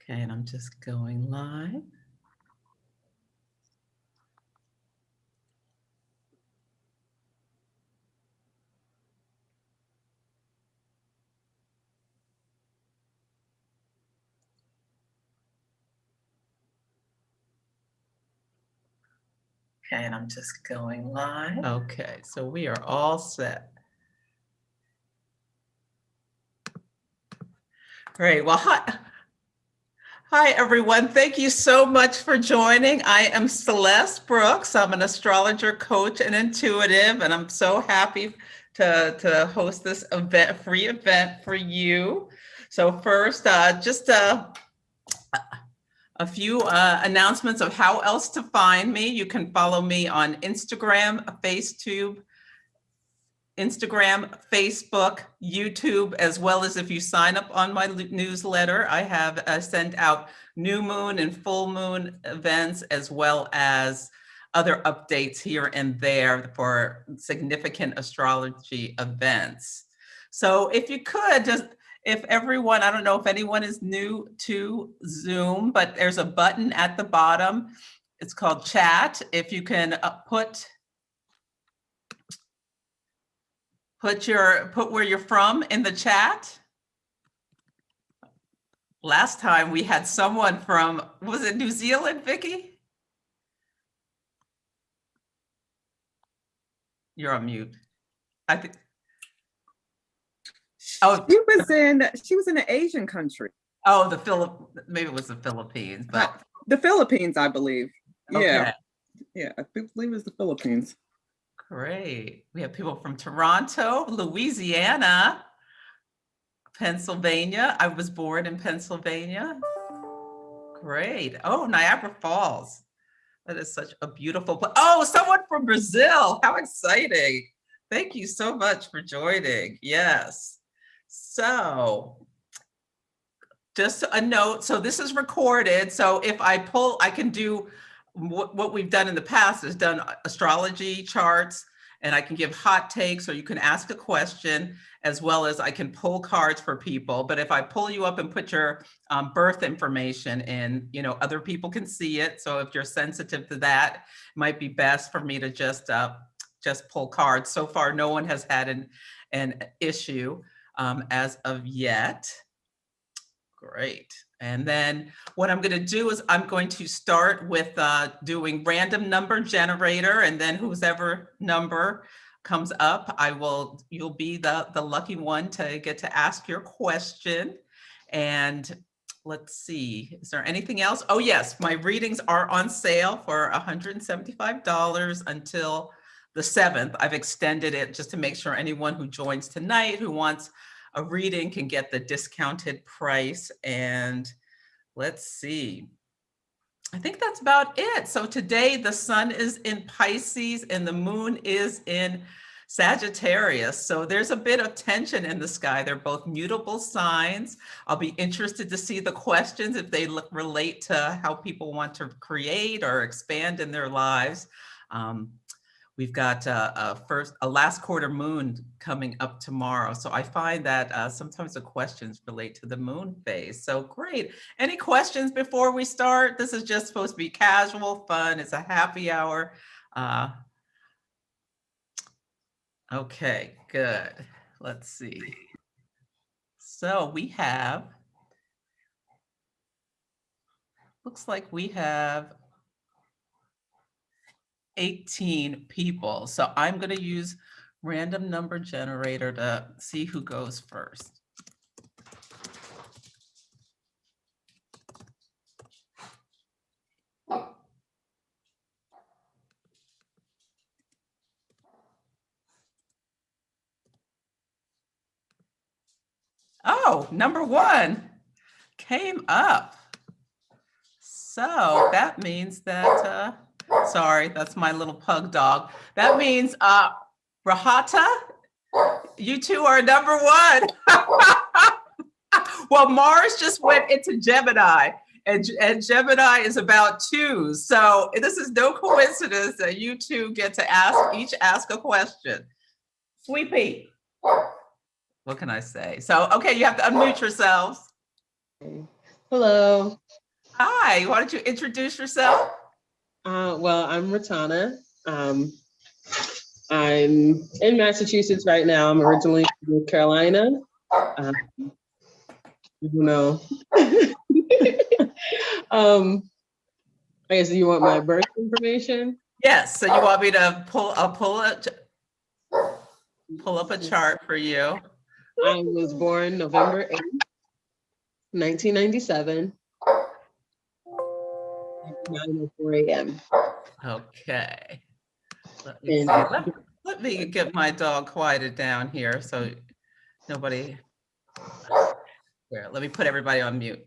Okay, and I'm just going live. Okay, and I'm just going live. Okay, so we are all set. Great. Well, hi, everyone. Thank you so much for joining. I am Celeste Brooks. I'm an astrologer, coach, and intuitive, and I'm so happy to host this event, free event for you. So first, just a few announcements of how else to find me. You can follow me on Instagram, Facebook, YouTube, as well as if you sign up on my newsletter, I have sent out new moon and full moon events, as well as other updates here and there for significant astrology events. So if you could just, if everyone, I don't know if anyone is new to Zoom, but there's a button at the bottom. It's called chat. If you can put where you're from in the chat. Last time we had someone from, was it New Zealand, Vicky? You're on mute. I think. Oh, she was in an Asian country. Oh, maybe it was the Philippines, but the Philippines, I believe. Okay. Yeah, I believe it was the Philippines. Great. We have people from Toronto, Louisiana, Pennsylvania. I was born in Pennsylvania. Great. Oh, Niagara Falls. That is such a beautiful place. Oh, someone from Brazil. How exciting. Thank you so much for joining. Yes. So just a note. So this is recorded. So if I pull, I can do what we've done in the past is done astrology charts, and I can give hot takes, or you can ask a question, as well as I can pull cards for people. But if I pull you up and put your birth information in, other people can see it. So if you're sensitive to that, it might be best for me to just pull cards. So far, no one has had an issue as of yet. Great. And then what I'm going to do is I'm going to start with doing random number generator, and then whoever number comes up, you'll be the lucky one to get to ask your question. And let's see, is there anything else? Oh yes, my readings are on sale for $175 until the 7th. I've extended it just to make sure anyone who joins tonight who wants a reading can get the discounted price. And let's see, I think that's about it. So today the sun is in Pisces and the moon is in Sagittarius. So there's a bit of tension in the sky. They're both mutable signs. I'll be interested to see the questions if they relate to how people want to create or expand in their lives. We've got a last quarter moon coming up tomorrow. So I find that sometimes the questions relate to the moon phase. So great. Any questions before we start? This is just supposed to be casual fun. It's a happy hour. Okay, good. Let's see. So looks like we have 18 people. So I'm going to use random number generator to see who goes first. Oh, number 1 came up. So that means that, sorry, that's my little pug dog. That means Rahata, you two are number 1. Well, Mars just went into Gemini, and Gemini is about 2. So this is no coincidence that you two get to each ask a question. Sweet. What can I say? So, okay, you have to unmute yourselves. Hello. Hi, why don't you introduce yourself? Well, I'm Ratana. I'm in Massachusetts right now. I'm originally from North Carolina. You know. I guess you want my birth information? Yes, so you want me to pull up a chart for you. I was born November 8th, 1997, at 9:04 a.m. Okay. Let me see. Let me get my dog quieted down here so nobody. Here, let me put everybody on mute.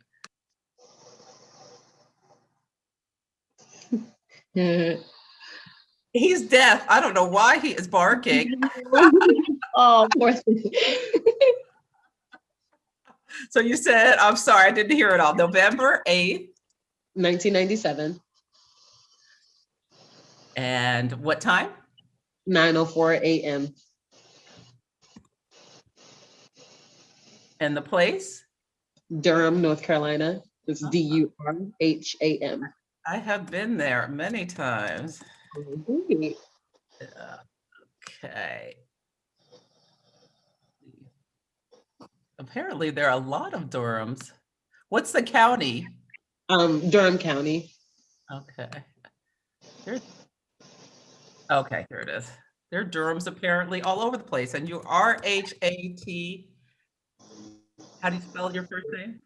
He's deaf. I don't know why he is barking. Oh, poor thing. So you said, I'm sorry, I didn't hear it all. November 8th. 1997, And what time? 9:04 a.m. And the place? Durham, North Carolina. It's Durham. I have been there many times. Okay. Apparently there are a lot of Durhams. What's the county? Durham County. Okay. Okay, here it is. There are Durhams apparently all over the place. And you R-H-A-T. How do you spell your first name?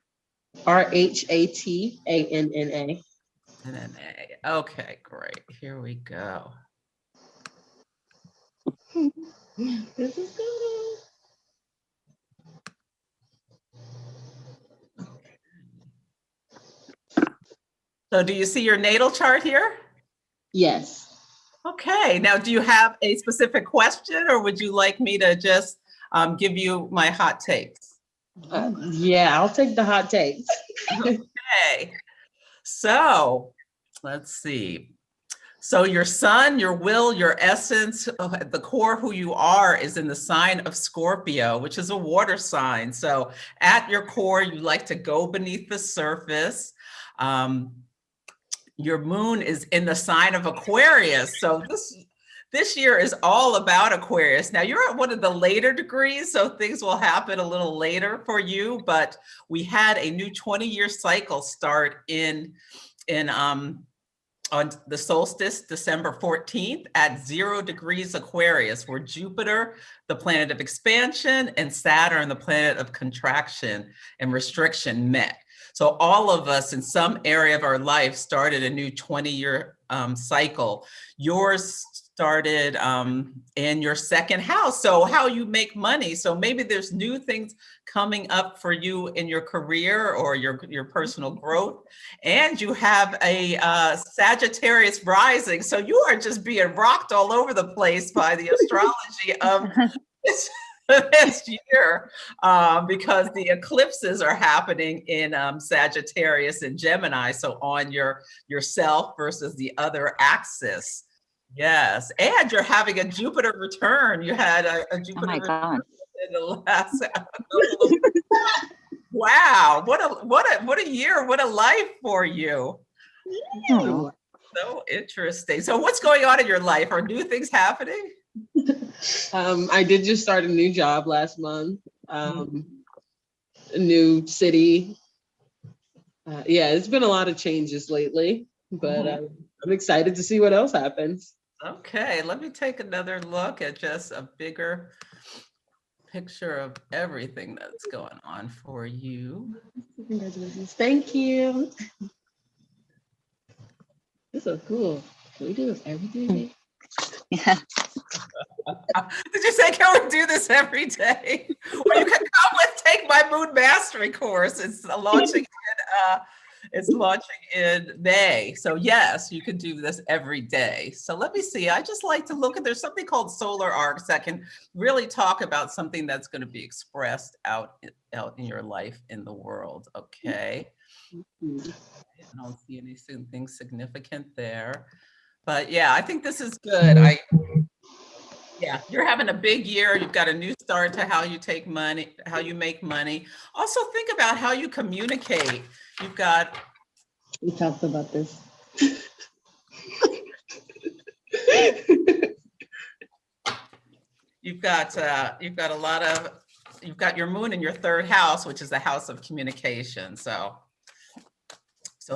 Rhatanna. N-N-A. Okay, great. Here we go. This is good. So do you see your natal chart here? Yes. Okay, now do you have a specific question or would you like me to just give you my hot takes? Yeah, I'll take the hot takes. Okay, so let's see. So your sun, your will, your essence, the core who you are is in the sign of Scorpio, which is a water sign. So at your core, you like to go beneath the surface. Your moon is in the sign of Aquarius. So this year is all about Aquarius. Now you're at one of the later degrees, so things will happen a little later for you, but we had a new 20-year cycle start on the solstice, December 14th at 0 degrees Aquarius, where Jupiter, the planet of expansion, and Saturn, the planet of contraction and restriction, met. So all of us in some area of our life started a new 20-year cycle. Yours started in your second house, so how you make money. So maybe there's new things coming up for you in your career or your personal growth. And you have a Sagittarius rising. So you are just being rocked all over the place by the astrology of this year because the eclipses are happening in Sagittarius and Gemini. So on yourself versus the other axis. Yes, and you're having a Jupiter return. You had a Jupiter return in the last. Wow, what a year, what a life for you. Oh. So interesting. So what's going on in your life? Are new things happening? I did just start a new job last month. A new city. Yeah, it's been a lot of changes lately, but I'm excited to see what else happens. Okay, let me take another look at just a bigger picture of everything that's going on for you. Congratulations. Thank you. This is so cool. Can we do this every day? Yeah. Did you say, can we do this every day? Or you can come with Take My Mood Mastery course. It's launching in May. So yes, you can do this every day. So let me see. I just like to look at, there's something called solar arcs that can really talk about something that's going to be expressed out in your life in the world. Okay. I don't see anything significant there. But yeah, I think this is good. Yeah, you're having a big year. You've got a new start to how you take money, how you make money. Also think about how you communicate. You've got We talked about this. you've got a lot of you've got your moon in your third house, which is the house of communication. So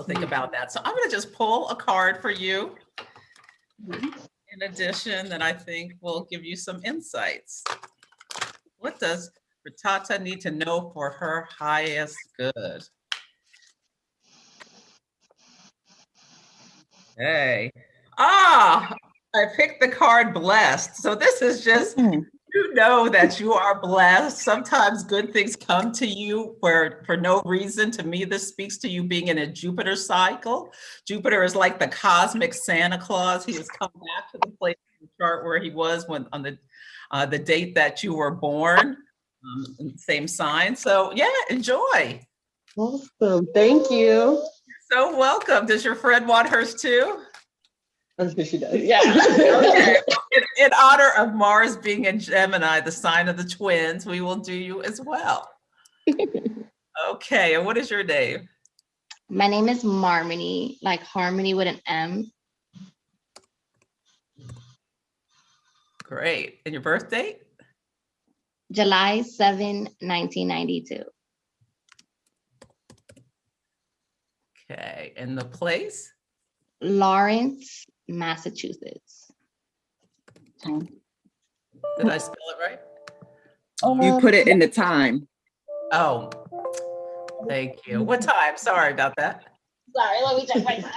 think about that. So I'm going to just pull a card for you. In addition, that I think will give you some insights. What does Ratata need to know for her highest good? Hey. I picked the card blessed. So this is just, you know that you are blessed. Sometimes good things come to you for no reason. To me, this speaks to you being in a Jupiter cycle. Jupiter is like the cosmic Santa Claus. He has come back to the place in the chart where he was when on the date that you were born, same sign. So yeah, enjoy. Awesome. Thank you. So welcome. Does your friend want hers too? I'm sure she does. Yeah. Okay. In honor of Mars being in Gemini, the sign of the twins, we will do you as well. Okay, and what is your name? My name is Marmony, like harmony with an M. Great. And your birth date? July 7, 1992. Okay, and the place? Lawrence, Massachusetts. Did I spell it right? You put it in the time. Oh, thank you. What time? Sorry about that. Sorry, let me check my time.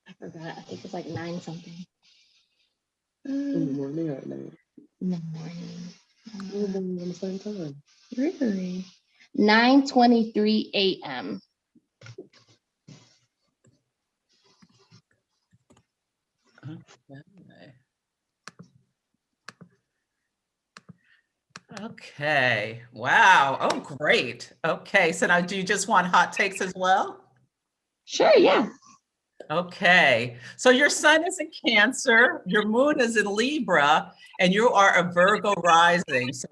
I forgot. I think it's like 9 something. In the morning or at night? In the morning. We're born on the same time. Really? 9:23 a.m. Okay. Wow. Oh, great. Okay. So now do you just want hot takes as well? Sure, yeah. Okay. So your sun is in Cancer, your moon is in Libra, and you are a Virgo rising. So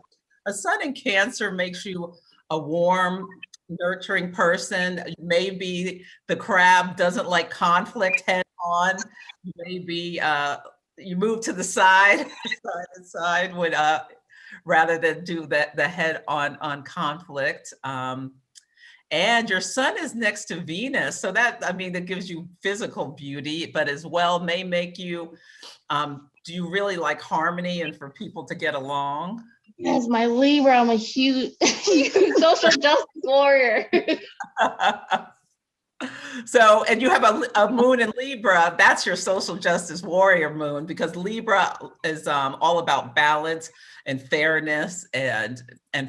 a sun in Cancer makes you a warm, nurturing person. Maybe the crab doesn't like conflict head on. Maybe you move to the side, side to side would rather than do the head on conflict. And your sun is next to Venus. So that, I mean, that gives you physical beauty, but as well may make you, do you really like harmony and for people to get along? As my Libra, I'm a huge, huge social justice warrior. So, and you have a moon in Libra, that's your social justice warrior moon, because Libra is all about balance and fairness and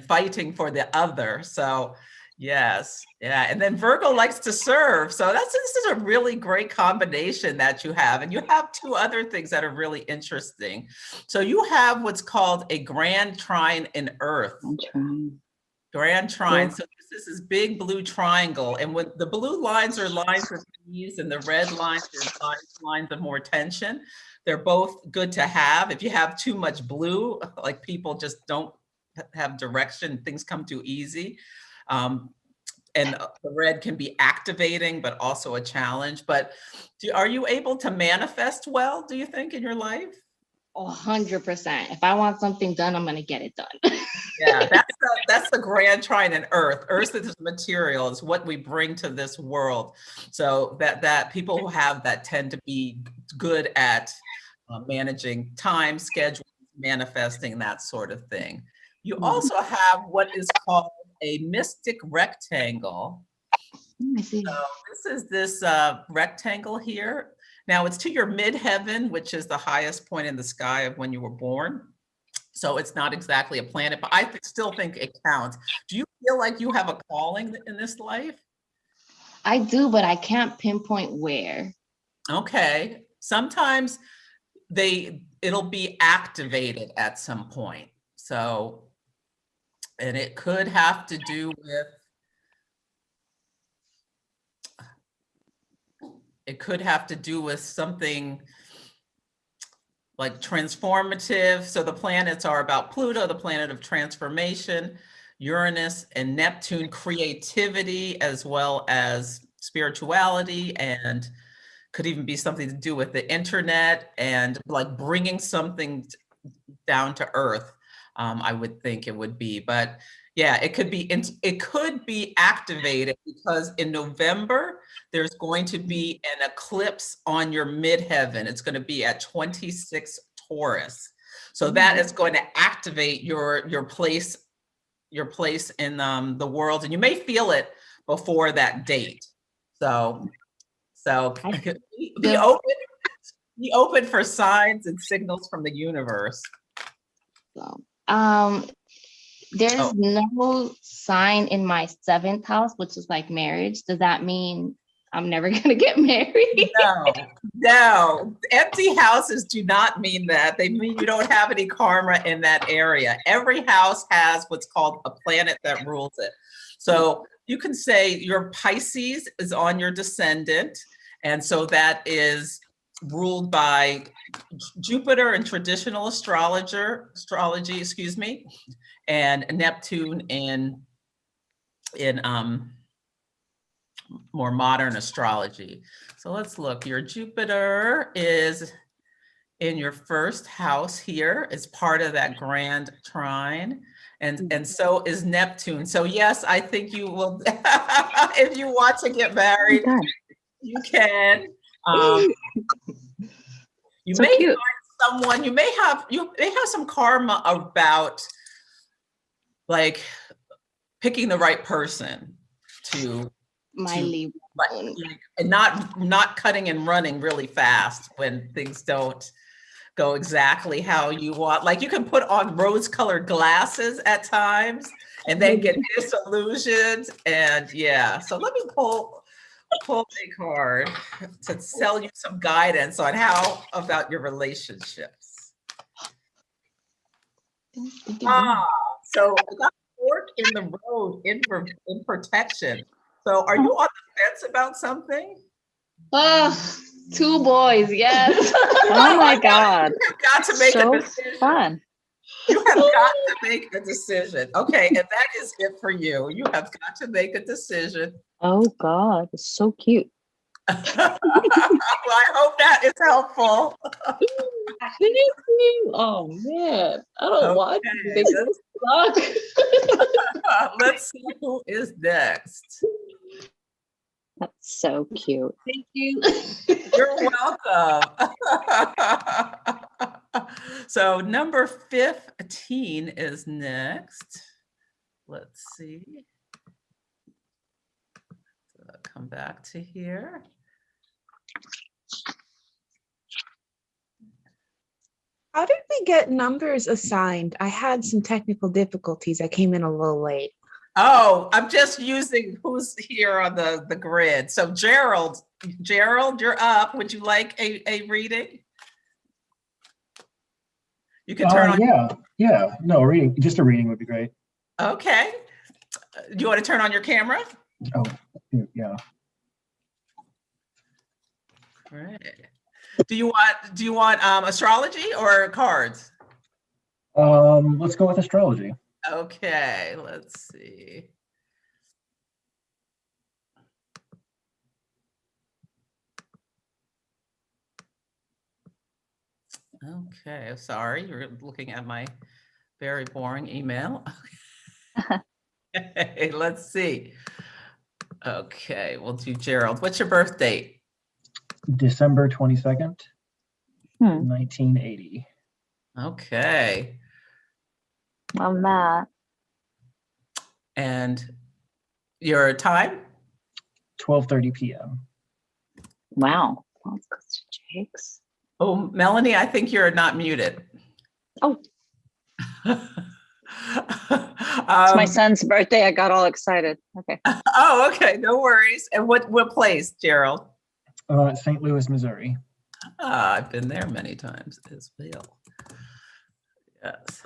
fighting for the other. So yes, yeah. And then Virgo likes to serve. So this is a really great combination that you have. And you have 2 other things that are really interesting. So you have what's called a grand trine in Earth. Grand trine. So this is this big blue triangle. And when the blue lines are lines of ease and the red lines are lines of more tension, they're both good to have. If you have too much blue, like people just don't have direction, things come too easy. And the red can be activating, but also a challenge. But are you able to manifest well, do you think, in your life? 100%. If I want something done, I'm going to get it done. Yeah, that's the grand trine in Earth. Earth is material, is what we bring to this world. So that people who have that tend to be good at managing time, schedule, manifesting, that sort of thing. You also have what is called a mystic rectangle. I see. So this is this rectangle here. Now it's to your midheaven, which is the highest point in the sky of when you were born. So it's not exactly a planet, but I still think it counts. Do you feel like you have a calling in this life? I do, but I can't pinpoint where. Okay. Sometimes it'll be activated at some point. So, and it could have to do with, something like transformative. So the planets are about Pluto, the planet of transformation, Uranus and Neptune, creativity, as well as spirituality, and could even be something to do with the internet and like bringing something down to earth. I would think it would be, but yeah, it could be activated because in November, there's going to be an eclipse on your midheaven. It's going to be at 26 Taurus. So that is going to activate your place in the world, and you may feel it before that date. So be open for signs and signals from the universe. So, there's Oh. no sign in my 7th house, which is like marriage. Does that mean I'm never gonna get married? No. Empty houses do not mean that. They mean you don't have any karma in that area. Every house has what's called a planet that rules it. So you can say your Pisces is on your descendant, and so that is ruled by Jupiter in traditional astrology, excuse me, and Neptune in more modern astrology. So let's look. Your Jupiter is in your 1st house here. It's part of that grand trine. And so is Neptune. So yes, I think you will, if you want to get married, you can. You So may cute. find someone, you may have some karma about like picking the right person to My Libra. and not cutting and running really fast when things don't go exactly how you want. Like you can put on rose-colored glasses at times and then get disillusioned. And yeah, so let me pull a card to sell you some guidance on how about your relationships. So I got fork in the road in protection. So are you on the fence about something? Oh, 2 boys, yes. Oh my God. You've got to make So a decision. fun. You have got to make a decision. Okay, and that is it for you. You have got to make a decision. Oh God, it's so cute. Well, I hope that is helpful. Thank you. Oh man, I don't want to make this suck. Let's see who is next. That's so cute. Thank you. You're welcome. So number 15 is next. Let's see. So I'll come back to here. How did we get numbers assigned? I had some technical difficulties. I came in a little late. Oh, I'm just using who's here on the grid. So Gerald, you're up. Would you like a reading? You can turn on. Yeah. No, reading, just a reading would be great. Okay. Do you want to turn on your camera? Oh, yeah. Great. Do you want astrology or cards? Let's go with astrology. Okay, let's see. Okay, sorry, you're looking at my very boring email. Okay, let's see. Okay, we'll do Gerald. What's your birth date? December 22nd, 1980. Okay. Love that. And your time? 12:30 p.m. Wow. That's good, Jakes. Oh, Melanie, I think you're not muted. Oh. It's my son's birthday. I got all excited. Okay. Oh, okay. No worries. And what place, Gerald? St. Louis, Missouri. I've been there many times as well. Yes.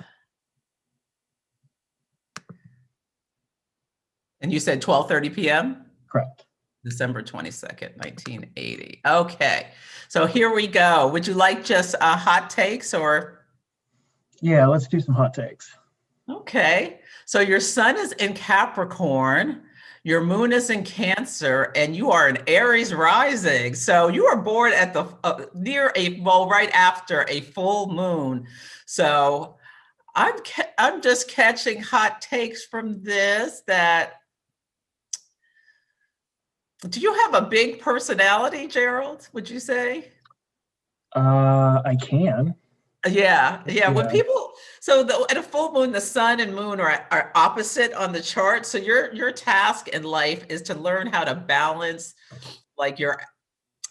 And you said 12:30 p.m.? Correct. December 22nd, 1980. Okay, so here we go. Would you like just hot takes or? Yeah, let's do some hot takes. Okay, so your sun is in Capricorn, your moon is in Cancer, and you are an Aries rising. So you were born at the right after a full moon. So I'm just catching hot takes from this that. Do you have a big personality, Gerald, would you say? I can. Yeah. When Yeah. people, at a full moon, the sun and moon are opposite on the chart. So your task in life is to learn how to balance like your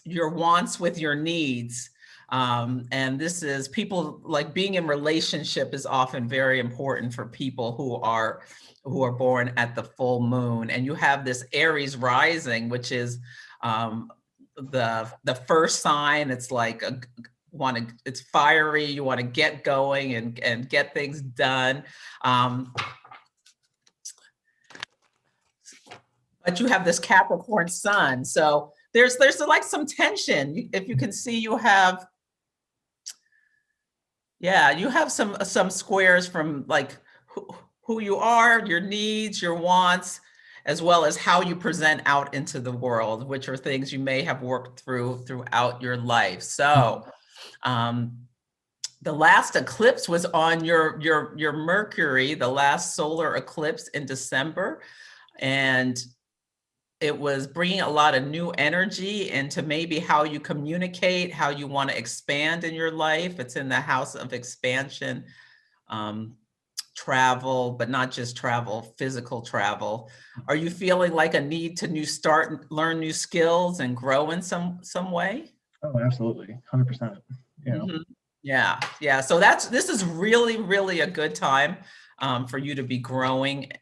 wants with your needs. And this is people like being in relationship is often very important for people who are born at the full moon. And you have this Aries rising, which is the first sign. It's like it's fiery. You want to get going and get things done. But you have this Capricorn sun, so there's like some tension. If you can see, you have some squares from like who you are, your needs, your wants, as well as how you present out into the world, which are things you may have worked throughout your life. So the last eclipse was on your Mercury, the last solar eclipse in December, and it was bringing a lot of new energy into maybe how you communicate, how you want to expand in your life. It's in the house of expansion, travel, but not just travel, physical travel. Are you feeling like a need to start, learn new skills and grow in some way? Oh, absolutely. 100%. Yeah. Mm-hmm. Yeah. So this is really, really a good time for you to be growing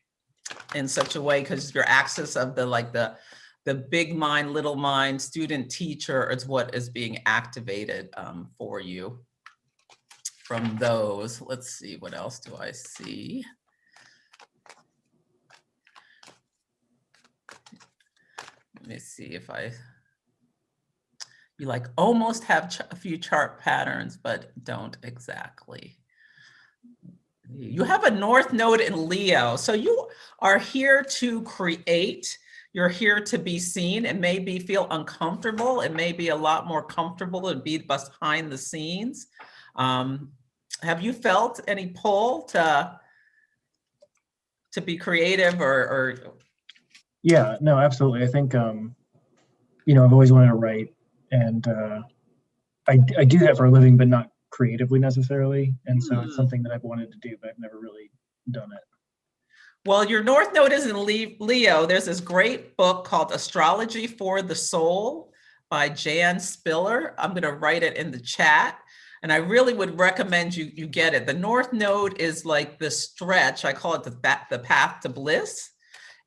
in such a way, because your axis of the big mind, little mind, student teacher is what is being activated for you from those. Let's see, what else do I see? Let me see if you like almost have a few chart patterns, but don't exactly. You have a North Node in Leo. So you are here to create. You're here to be seen. It may feel uncomfortable. It may be a lot more comfortable to be behind the scenes. Have you felt any pull to be creative or? Yeah, no, absolutely. I think, I've always wanted to write, and I do that for a living, but not creatively necessarily. And so it's something that I've wanted to do, but I've never really done it. Well, your North Node is in Leo. There's this great book called Astrology for the Soul by Jan Spiller. I'm going to write it in the chat. And I really would recommend you get it. The North Node is like the stretch. I call it the path to bliss.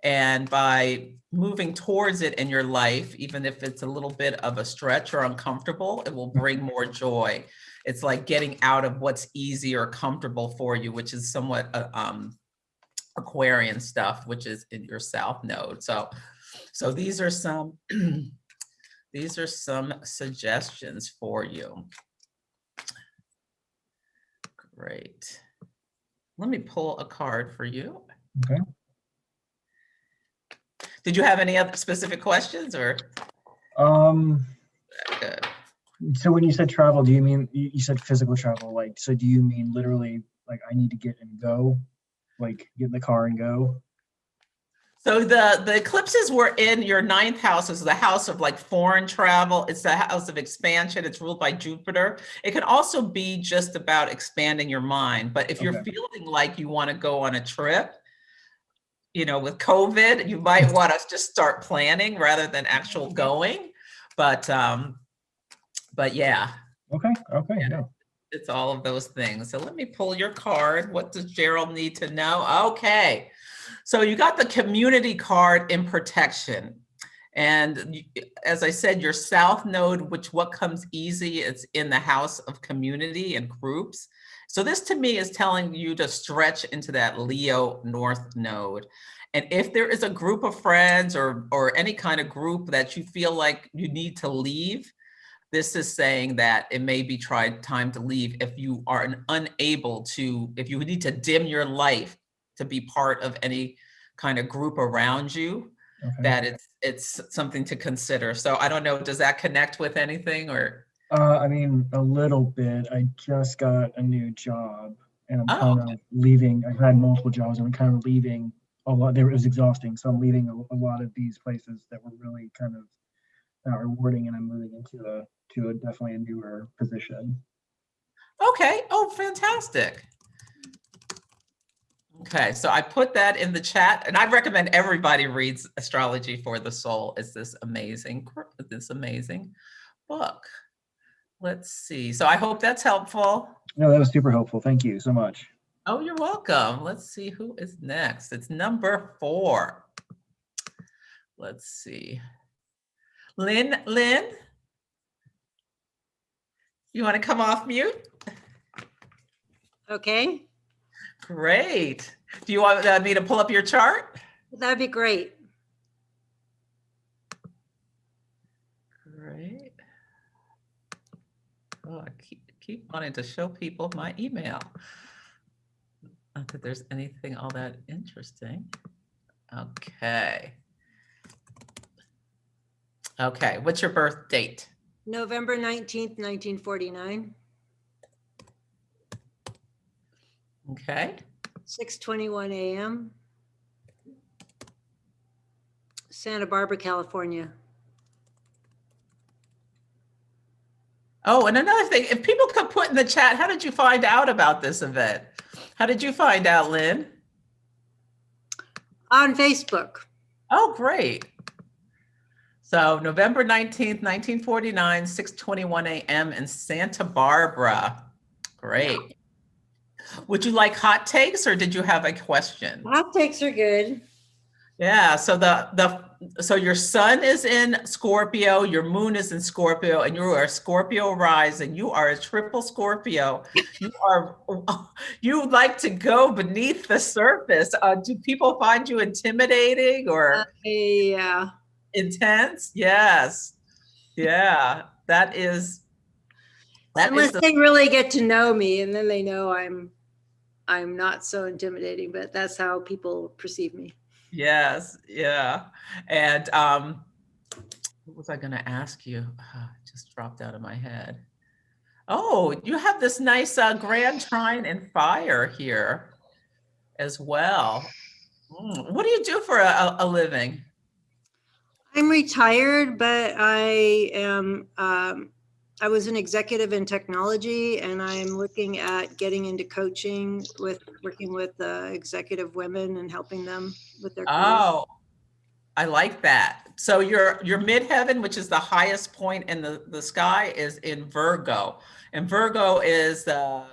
And by moving towards it in your life, even if it's a little bit of a stretch or uncomfortable, it will bring more joy. It's like getting out of what's easy or comfortable for you, which is somewhat Aquarian stuff, which is in your South Node. So these are some suggestions for you. Great. Let me pull a card for you. Okay. Did you have any other specific questions or? Good. So when you said travel, do you mean, you said physical travel, like, so do you mean literally like I need to get and go, like get in the car and go? So the eclipses were in your 9th house, is the house of like foreign travel. It's the house of expansion. It's ruled by Jupiter. It can also be just about expanding your mind. But if you're feeling like you want to go on a trip, with COVID, you might want to just start planning rather than actual going. But yeah. Okay. Yeah. It's all of those things. So let me pull your card. What does Gerald need to know? Okay. So you got the community card in protection. And as I said, your south node, what comes easy, it's in the house of community and groups. So this to me is telling you to stretch into that Leo north node. And if there is a group of friends or any kind of group that you feel like you need to leave, this is saying that it may be time to leave if you are unable to, if you need to dim your life to be part of any kind of group around you, Okay. that it's something to consider. So I don't know, does that connect with anything or? I mean, a little bit. I just got a new job and I'm Oh, kind of leaving. I've had multiple jobs and I'm kind of leaving a lot. It was exhausting. So I'm leaving a lot of these places that were really kind of not rewarding, and I'm moving into a definitely a newer position. okay. Oh, fantastic. Okay, so I put that in the chat, and I recommend everybody reads Astrology for the Soul. It's this amazing book. Let's see. So I hope that's helpful. No, that was super helpful. Thank you so much. Oh, you're welcome. Let's see who is next. It's number 4. Let's see. Lynn, you want to come off mute? Okay, Great. Do you want me to pull up your chart? that'd be great. Great. Oh, I keep wanting to show people my email. Not that there's anything all that interesting. Okay. Okay, what's your birth date? November 19th, 1949, Okay. 6:21 a.m. Santa Barbara, California. Oh, and another thing, if people could put in the chat, how did you find out about this event? How did you find out, Lynn? On Facebook. Oh, great. So November 19th, 1949, 6:21 a.m. in Santa Barbara. Great. Would you like hot takes or did you have a question? Hot takes are good. Yeah, so so your sun is in Scorpio, your moon is in Scorpio, and you are a Scorpio rising. You are a triple Scorpio. You like to go beneath the surface. Do people find you intimidating or Yeah. intense? Yes. Yeah, that is Unless they really get to know me, and then they know I'm not so intimidating, but that's how people perceive me. Yes, yeah. And what was I going to ask you? It just dropped out of my head. Oh, you have this nice grand trine and fire here as well. What do you do for a living? I'm retired, but I am I was an executive in technology, and I'm looking at getting into coaching working with executive women and helping them with their careers. Oh, I like that. So your midheaven, which is the highest point in the sky, is in Virgo. And Virgo is the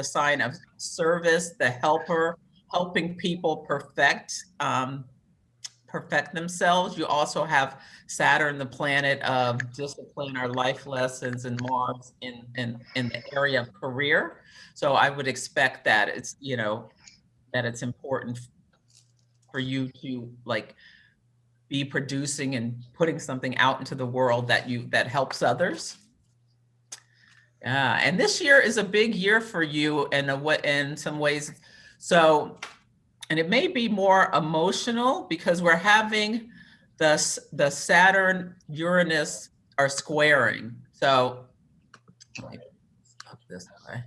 sign of service, the helper, helping people perfect themselves. You also have Saturn, the planet of discipline, our life lessons, and Mars in the area of career. So I would expect that it's, that it's important for you to be producing and putting something out into the world that helps others. Yeah, and this year is a big year for you in some ways. So, and it may be more emotional because we're having the Saturn Uranus are squaring. So let me up this way.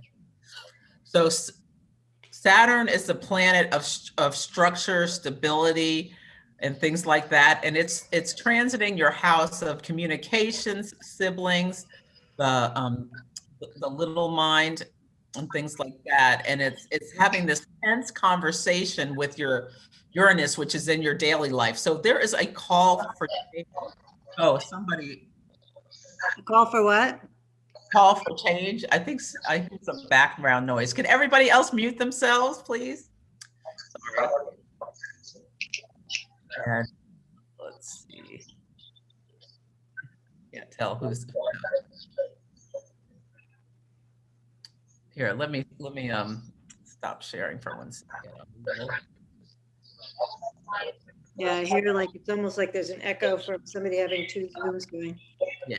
So Saturn is the planet of structure, stability, and things like that. And it's transiting your house of communications, siblings, the little mind, and things like that. And it's having this tense conversation with your Uranus, which is in your daily life. So there is a call for change. Oh, somebody. A call for what? Call for change. I think some background noise. Can everybody else mute themselves, please? Sorry. And let's see. Can't tell who's here. Let me stop sharing for 1 second. Yeah, I hear like, it's almost like there's an echo from somebody having two Zooms going. Yeah.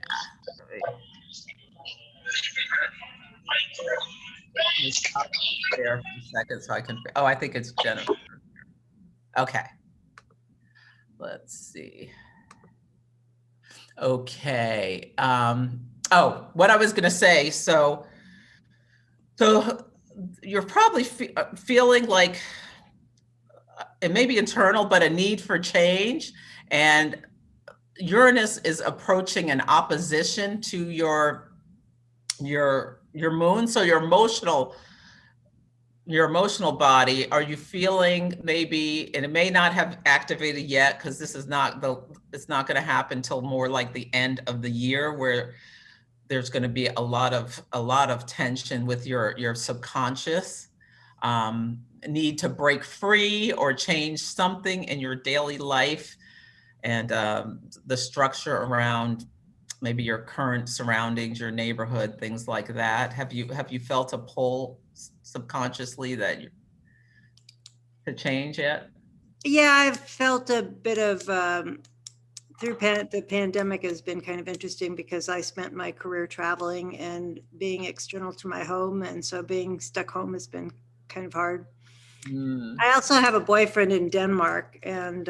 Let me stop there for a second so I can. Oh, I think it's Jennifer. Okay. Let's see. Okay. Oh, what I was going to say. So you're probably feeling like it may be internal, but a need for change. And Uranus is approaching an opposition to your moon. So your emotional body, are you feeling maybe, and it may not have activated yet because this is it's not going to happen till more like the end of the year, where there's going to be a lot of tension with your subconscious, need to break free or change something in your daily life, and the structure around maybe your current surroundings, your neighborhood, things like that. Have you felt a pull subconsciously to change yet? Yeah, I've felt a bit of, through the pandemic has been kind of interesting because I spent my career traveling and being external to my home. And so being stuck home has been kind of hard. I also have a boyfriend in Denmark, and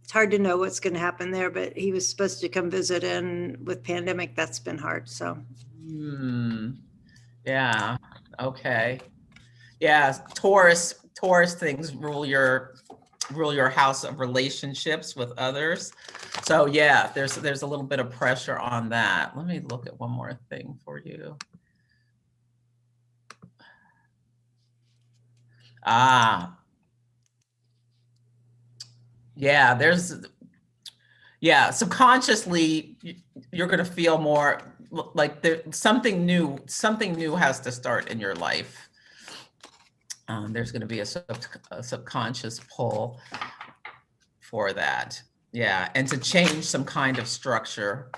it's hard to know what's going to happen there, but he was supposed to come visit, and with pandemic, that's been hard. So. Yeah. Okay. Yeah. Taurus things rule your house of relationships with others. So yeah, there's a little bit of pressure on that. Let me look at one more thing for you. Yeah, subconsciously you're going to feel more like something new has to start in your life. There's going to be a subconscious pull for that. Yeah, and to change some kind of structure.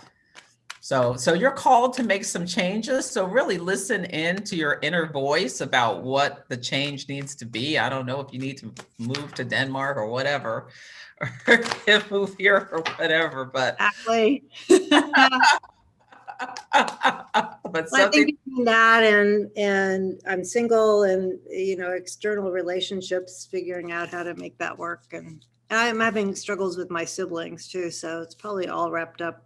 So you're called to make some changes. So really listen in to your inner voice about what the change needs to be. I don't know if you need to move to Denmark or whatever, or move here or whatever, but. Exactly. But I think between that and I'm single, and external relationships, figuring out how to make that work, and I'm having struggles with my siblings too, so it's probably all wrapped up.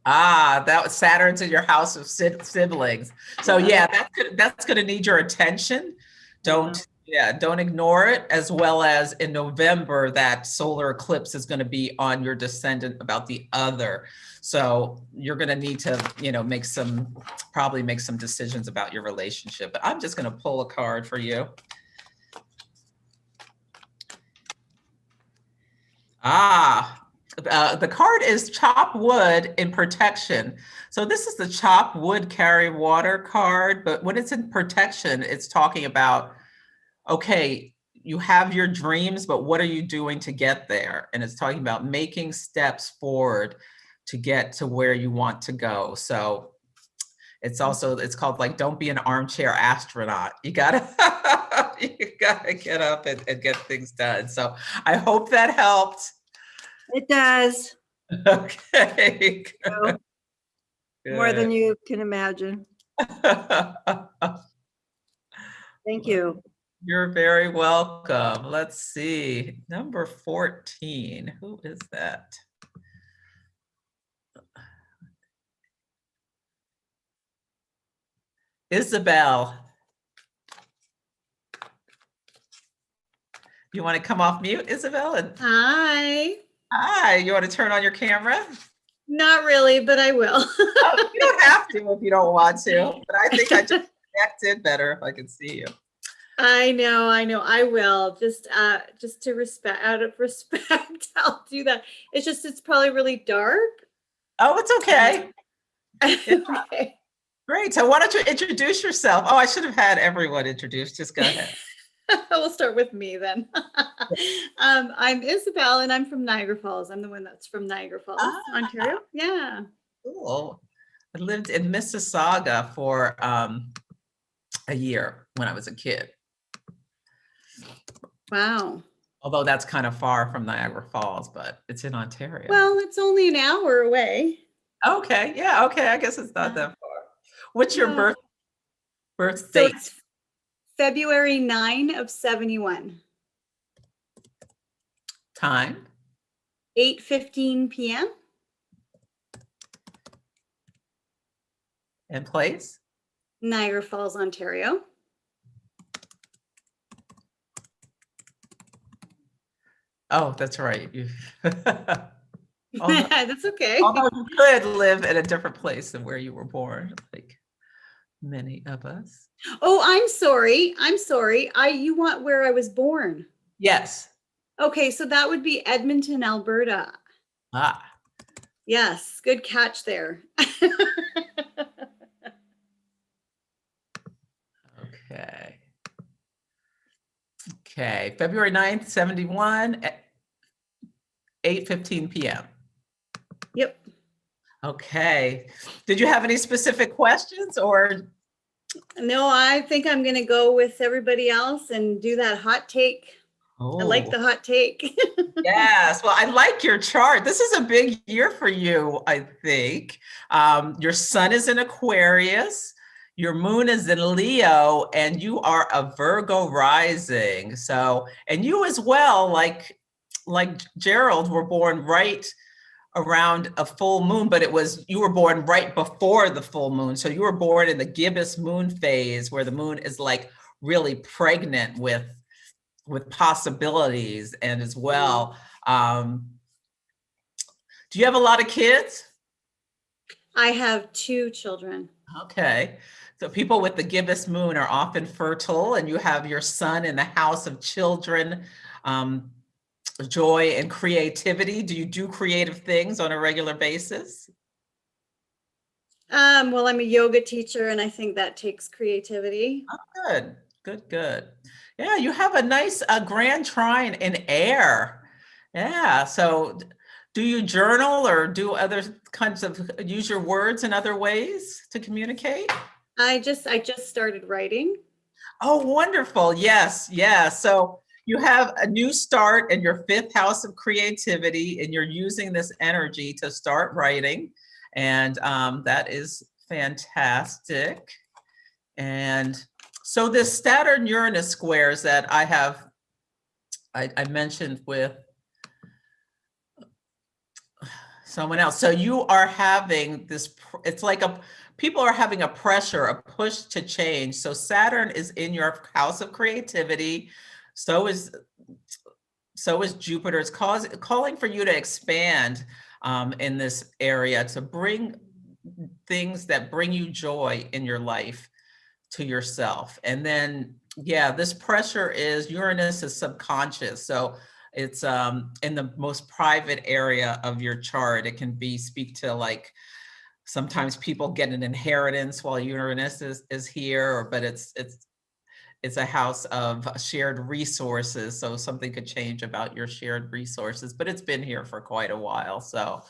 That was Saturn's in your house of siblings. So yeah, that's going to need your attention. Don't ignore it, as well as in November, that solar eclipse is going to be on your descendant about the other. So you're going to need to, probably make some decisions about your relationship. But I'm just going to pull a card for you. The card is chop wood in protection. So this is the chop wood, carry water card. But when it's in protection, it's talking about, okay, you have your dreams, but what are you doing to get there? And it's talking about making steps forward to get to where you want to go. So it's called like, don't be an armchair astronaut. You gotta get up and get things done. So I hope that helped. It does. Okay. More than you can imagine. Thank you. You're very welcome. Let's see. Number 14. Who is that? Isabel. You want to come off mute, Isabel? Hi. Hi. You want to turn on your camera? Not really, but I will. You don't have to if you don't want to, but I think I just connected better if I can see you. I know. I will. Just to out of respect, I'll do that. It's probably really dark. Oh, it's okay. Okay. Great. So why don't you introduce yourself? Oh, I should have had everyone introduced. Just go ahead. We'll start with me then. I'm Isabel and I'm from Niagara Falls. I'm the one that's from Niagara Falls, Ontario. Yeah. Cool. I lived in Mississauga for a year when I was a kid. Wow. Although that's kind of far from Niagara Falls, but it's in Ontario. Well, it's only an hour away. Okay. Yeah. Okay. I guess it's not that far. What's your birth So date? it's February 9 of 71. Time? 8:15 p.m. And place? Niagara Falls, Ontario. Oh, that's right. That's okay. Although you could live in a different place than where you were born, like many of us. Oh, I'm sorry. I'm sorry. You want where I was born? Yes. Okay, so that would be Edmonton, Alberta. Ah. Yes, good catch there. Okay. Okay. February 9th, 71 at 8:15 p.m. Yep. Okay. Did you have any specific questions or? No, I think I'm going to go with everybody else and do that hot take. I like Oh. the hot take. Yes. Well, I like your chart. This is a big year for you, I think. Your sun is in Aquarius. Your moon is in Leo, and you are a Virgo rising. So, and you as well, like Gerald, were born right around a full moon, but you were born right before the full moon. So you were born in the gibbous moon phase, where the moon is like really pregnant with possibilities. And as well, do you have a lot of kids? I have 2 children. Okay. So people with the gibbous moon are often fertile, and you have your sun in the house of children, joy and creativity. Do you do creative things on a regular basis? Well, I'm a yoga teacher, and I think that takes creativity. Oh, good, good, good. Yeah, you have a nice grand trine in air. Yeah. So do you journal or do other kinds of use your words in other ways to communicate? I just started writing. Oh, wonderful. Yes. Yeah. So you have a new start in your 5th house of creativity, and you're using this energy to start writing. And that is fantastic. And so this Saturn Uranus squares that I mentioned with someone else. So you are having this, it's like people are having a pressure, a push to change. So Saturn is in your house of creativity. So is Jupiter. It's calling for you to expand in this area, to bring things that bring you joy in your life to yourself. And then, yeah, this pressure is Uranus is subconscious. So it's in the most private area of your chart. It can speak to, like, sometimes people get an inheritance while Uranus is here, but it's a house of shared resources. So something could change about your shared resources, but it's been here for quite a while. So,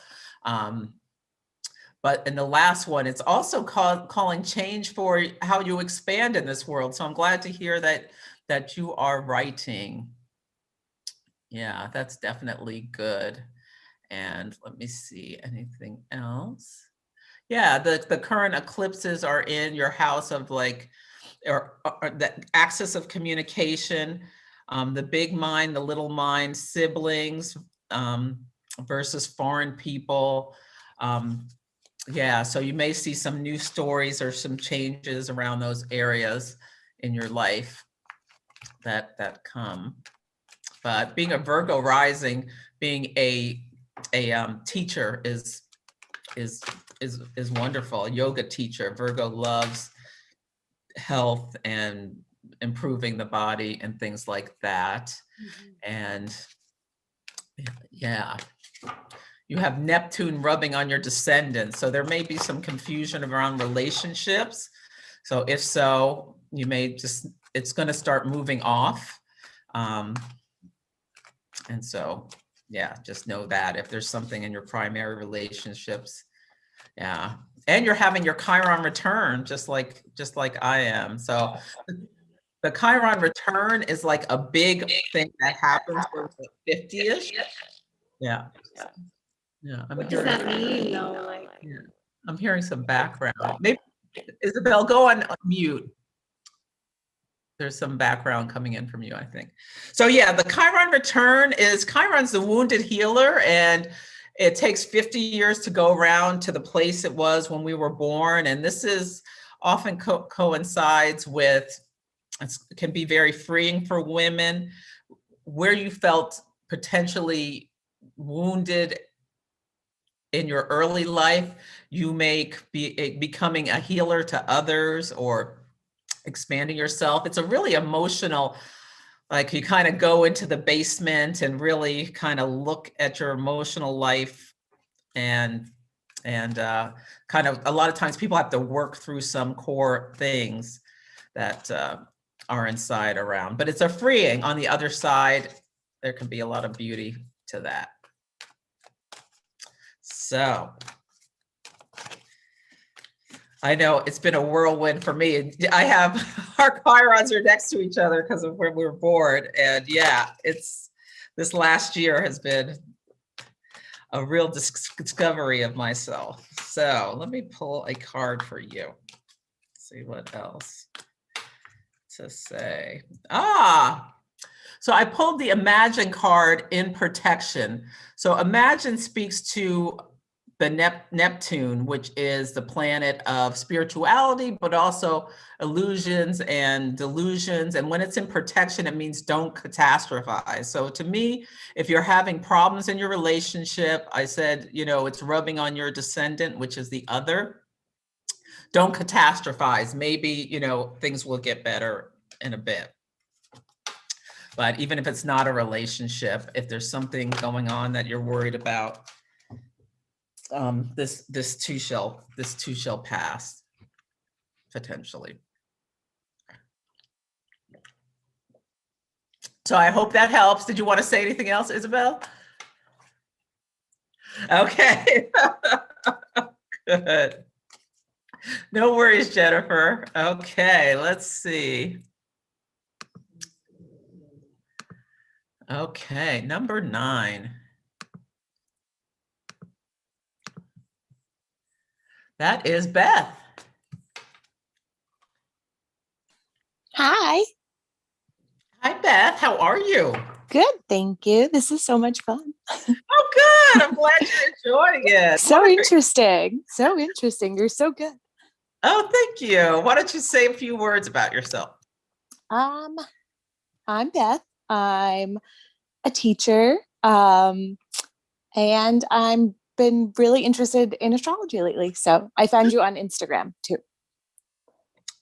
but in the last one, it's also calling change for how you expand in this world. So I'm glad to hear that you are writing. Yeah, that's definitely good. And let me see, anything else? Yeah, the current eclipses are in your house of, like, or the axis of communication, the big mind, the little mind, siblings versus foreign people. Yeah, so you may see some new stories or some changes around those areas in your life that come. But being a Virgo rising, being a teacher is wonderful. A yoga teacher. Virgo loves health and improving the body and things like that. And yeah, you have Neptune rubbing on your descendants. So there may be some confusion around relationships. So if so, you may just it's going to start moving off. And so, yeah, just know that if there's something in your primary relationships, yeah. And you're having your Chiron return, just like I am. So the Chiron return is like a big thing that happens for 50-ish. Yeah. Yeah. What does that mean though? Like, yeah. I'm hearing some background. Maybe Isabel, go on mute. There's some background coming in from you, I think. So yeah, the Chiron return is, Chiron's the wounded healer, and it takes 50 years to go around to the place it was when we were born. And this is often coincides with, it can be very freeing for women, where you felt potentially wounded in your early life. You may be becoming a healer to others or expanding yourself. It's a really emotional, like you kind of go into the basement and really kind of look at your emotional life, and kind of a lot of times people have to work through some core things that are inside around, but it's a freeing. On the other side, there can be a lot of beauty to that. So I know it's been a whirlwind for me. I have, our Chirons are next to each other because of where we were born. And yeah, this last year has been a real discovery of myself. So let me pull a card for you. See what else to say. So I pulled the Imagine card in protection. So Imagine speaks to the Neptune, which is the planet of spirituality, but also illusions and delusions. And when it's in protection, it means don't catastrophize. So to me, if you're having problems in your relationship, I said, it's rubbing on your descendant, which is the other. Don't catastrophize. Maybe, things will get better in a bit. But even if it's not a relationship, if there's something going on that you're worried about, this too shall pass, potentially. So I hope that helps. Did you want to say anything else, Isabel? Okay. Good. No worries, Jennifer. Okay, let's see. Okay, number 9. That is Beth. Hi. Hi, Beth. How are you? Good, thank you. This is so much fun. Oh, good. I'm glad you're enjoying it. So interesting. So interesting. You're so good. Oh, thank you. Why don't you say a few words about yourself? I'm Beth. I'm a teacher, and I'm been really interested in astrology lately. So I found you on Instagram too.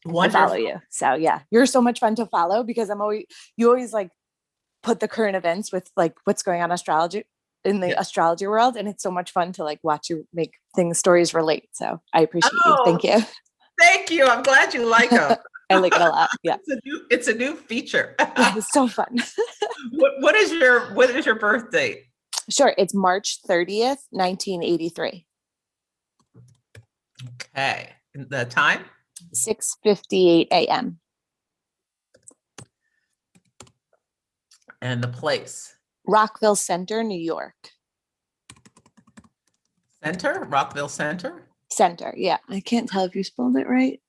Wonderful. I follow you. So yeah, you're so much fun to follow because you always like put the current events with like what's going on astrology in the astrology world. And it's so much fun to like watch you make stories relate. So I appreciate you. Thank you. Thank you. I'm glad you like them. I like it a lot. Yeah. It's a new feature. Yeah, it's so fun. What is your birth date? Sure. It's March 30th, 1983. Okay. The time? 6:58 a.m. And the place? Rockville Center, New York. Center? Rockville Center? Center. Yeah. I can't tell if you spelled it right.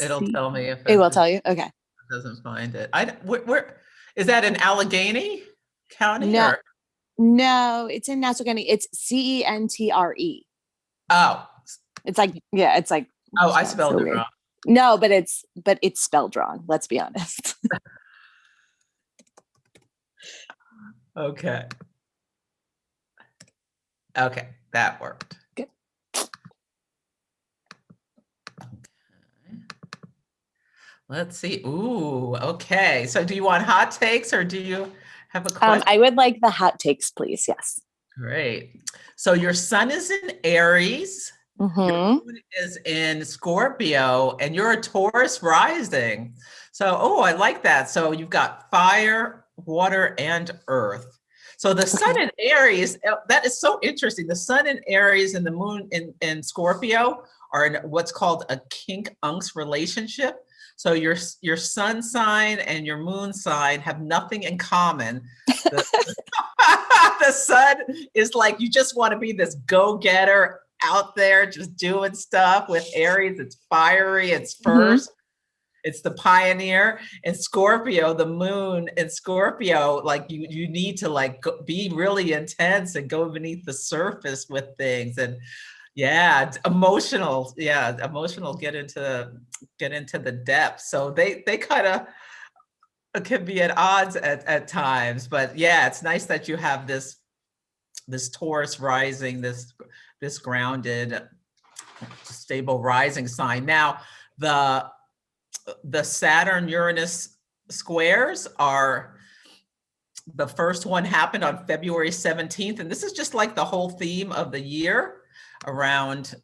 It'll tell me if it will tell you. Okay. Doesn't find it. Where is that, in Allegheny County? No, no, it's in Nassau County. It's CENTRE. Oh. It's like, yeah, it's like. Oh, I spelled it wrong. No, but it's spelled wrong. Let's be honest. Okay. Okay, that worked. Good. Let's see. Ooh, okay. So do you want hot takes or do you have a question? I would like the hot takes, please. Yes. Great. So your sun is in Aries, Your Mhm. moon is in Scorpio and you're a Taurus rising. So, oh, I like that. So you've got fire, water, and earth. So the sun Okay. in Aries, that is so interesting. The sun in Aries and the moon in Scorpio are in what's called a kink-unks relationship. So your sun sign and your moon sign have nothing in common. The, the sun is like, you just want to be this go-getter out there just doing stuff. With Aries, it's fiery, it's first, it's the pioneer. And Scorpio, the moon in Scorpio, like you need to like be really intense and go beneath the surface with things. And yeah, it's emotional. Yeah, emotional. Get into the depths. So they kind of can be at odds at times. But yeah, it's nice that you have this Taurus rising, this grounded, stable rising sign. Now, the Saturn Uranus squares are, the first one happened on February 17th. And this is just like the whole theme of the year around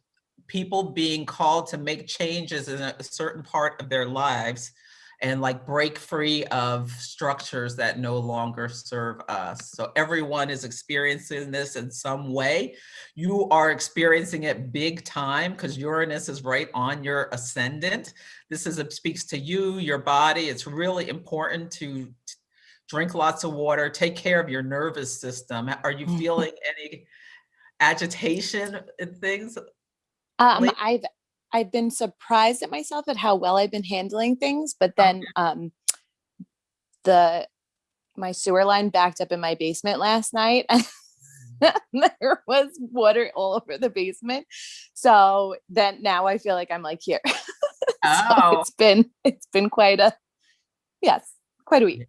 people being called to make changes in a certain part of their lives and like break free of structures that no longer serve us. So everyone is experiencing this in some way. You are experiencing it big time because Uranus is right on your ascendant. This speaks to you, your body. It's really important to drink lots of water, take care of your nervous system. Are you feeling any agitation and things? I've been surprised at myself at how well I've been handling things, but then my sewer line backed up in my basement last night. There was water all over the basement. So then now I feel like I'm like here. So it's been quite a week.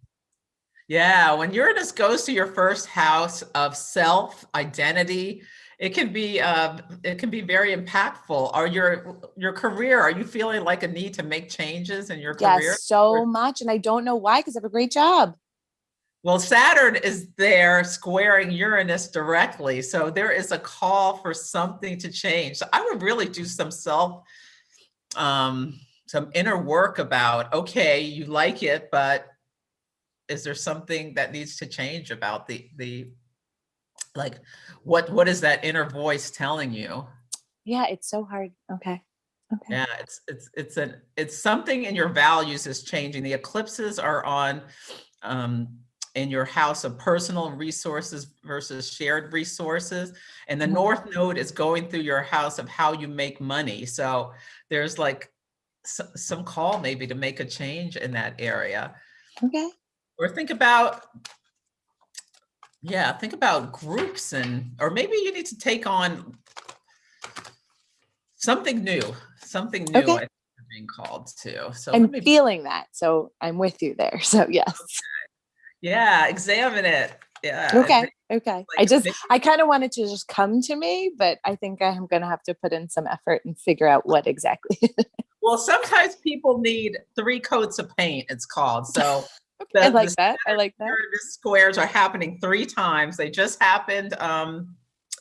Yeah, when Uranus goes to your first house of self identity, it can be very impactful. Or your career, are you feeling like a need to make changes in your career? Yes, so much, and I don't know why, because I have a great job. Well, Saturn is there squaring Uranus directly, so there is a call for something to change. So I would really do some inner work about, okay, you like it, but is there something that needs to change about the like, what is that inner voice telling you? Yeah, it's so hard. Okay. Yeah, it's something in your values is changing. The eclipses are on in your house of personal resources versus shared resources. And the North Node is going through your house of how you make money. So there's like some call maybe to make a change in that area. Okay. Or think about groups, or maybe you need to take on something new. Okay. I think you're being called to. So I'm feeling that. So I'm with you there. So yes. Okay. Yeah, examine it. Yeah. Okay. I kind of wanted to just come to me, but I think I'm going to have to put in some effort and figure out what exactly. Well, sometimes people need 3 coats of paint, it's called. So I like that. The squares are happening 3 times. They just happened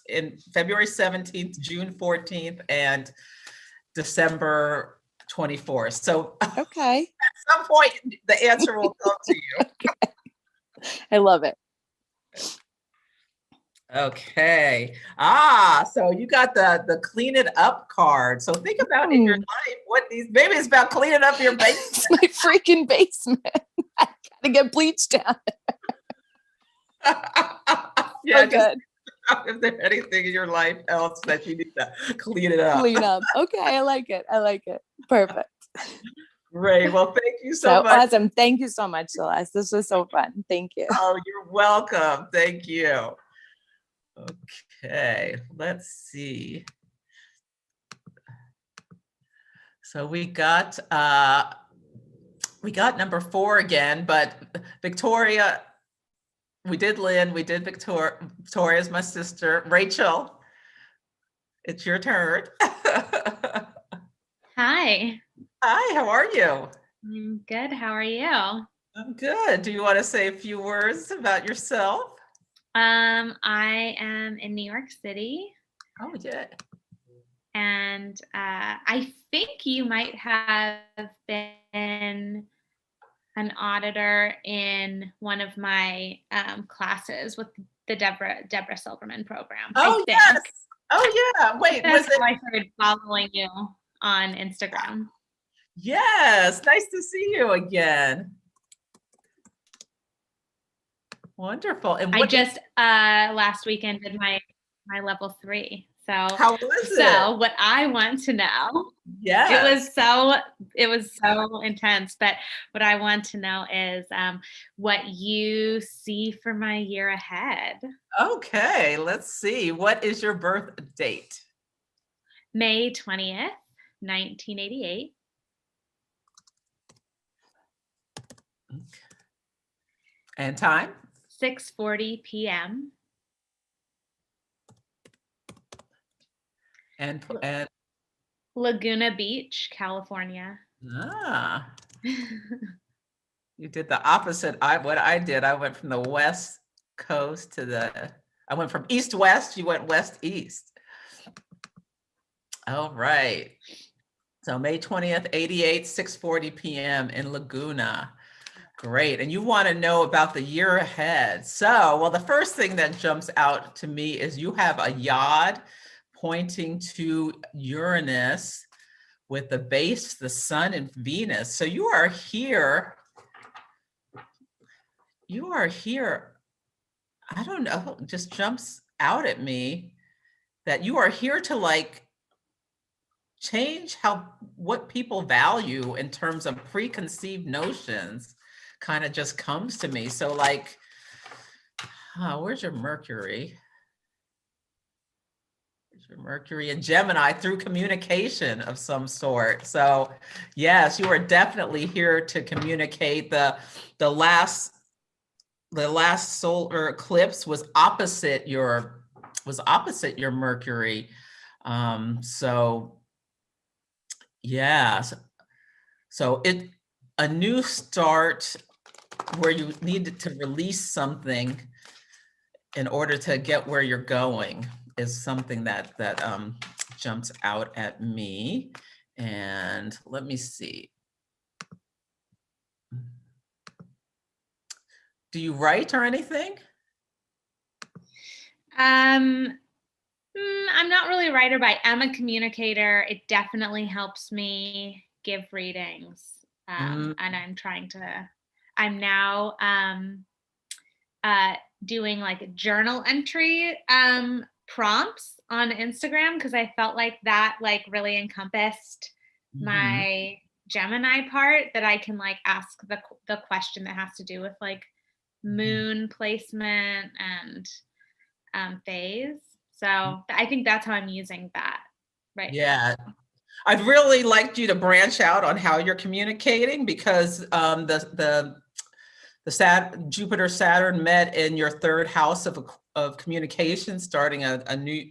in February 17th, June 14th, and December 24th. So okay. At some point, the answer will come to you. Okay. I love it. Okay. So you got the clean it up card. So think about in your life maybe it's about cleaning up your basement. It's my freaking basement. I gotta get bleach down. Yeah, so good. If there's anything in your life else that you need to clean it up. Clean up. Okay, I like it. Perfect. Great. Well, thank you so much. Awesome. Thank you so much, Celeste. This was so fun. Thank you. Oh, you're welcome. Thank you. Okay, let's see. So we got number 4 again, but Victoria, we did Lynn, we did Victoria's my sister. Rachel, it's your turn. Hi. Hi, how are you? I'm good. How are you? I'm good. Do you want to say a few words about yourself? I am in New York City. Oh, yeah. And I think you might have been an auditor in one of my classes with the Deborah Silverman program. Oh, I think. yes. Oh, yeah. Wait, was That's it? how I started following you on Instagram. Yes. Nice to see you again. Wonderful. And I what, just last weekend did my level 3. So how was it? so what I want to know, Yes. it was so intense, but what I want to know is what you see for my year ahead. Okay, let's see. What is your birth date? May 20th, 1988. And time? 6:40 p.m. And Laguna Beach, California. ah, you did the opposite. What I did, I went from the West Coast to I went from East West, you went West East. All right. So May 20th, 88, 6:40 p.m. in Laguna. Great. And you want to know about the year ahead. So, well, the first thing that jumps out to me is you have a yod pointing to Uranus with the base, the sun and Venus. So you are here. I don't know, it just jumps out at me that you are here to like change what people value in terms of preconceived notions, kind of just comes to me. So like, where's your Mercury? Where's your Mercury in Gemini through communication of some sort. So yes, you are definitely here to communicate. The last solar eclipse was opposite your Mercury. So yeah, so a new start where you needed to release something in order to get where you're going is something that jumps out at me. And let me see. Do you write or anything? I'm not really a writer, but I am a communicator. It definitely helps me give readings. And I'm now doing like journal entry prompts on Instagram because I felt like that like really encompassed my Gemini part, that I can like ask the question that has to do with like moon placement and phase. So I think that's how I'm using that right now. Yeah. I'd really liked you to branch out on how you're communicating, because the Jupiter Saturn met in your third house of communication, starting a new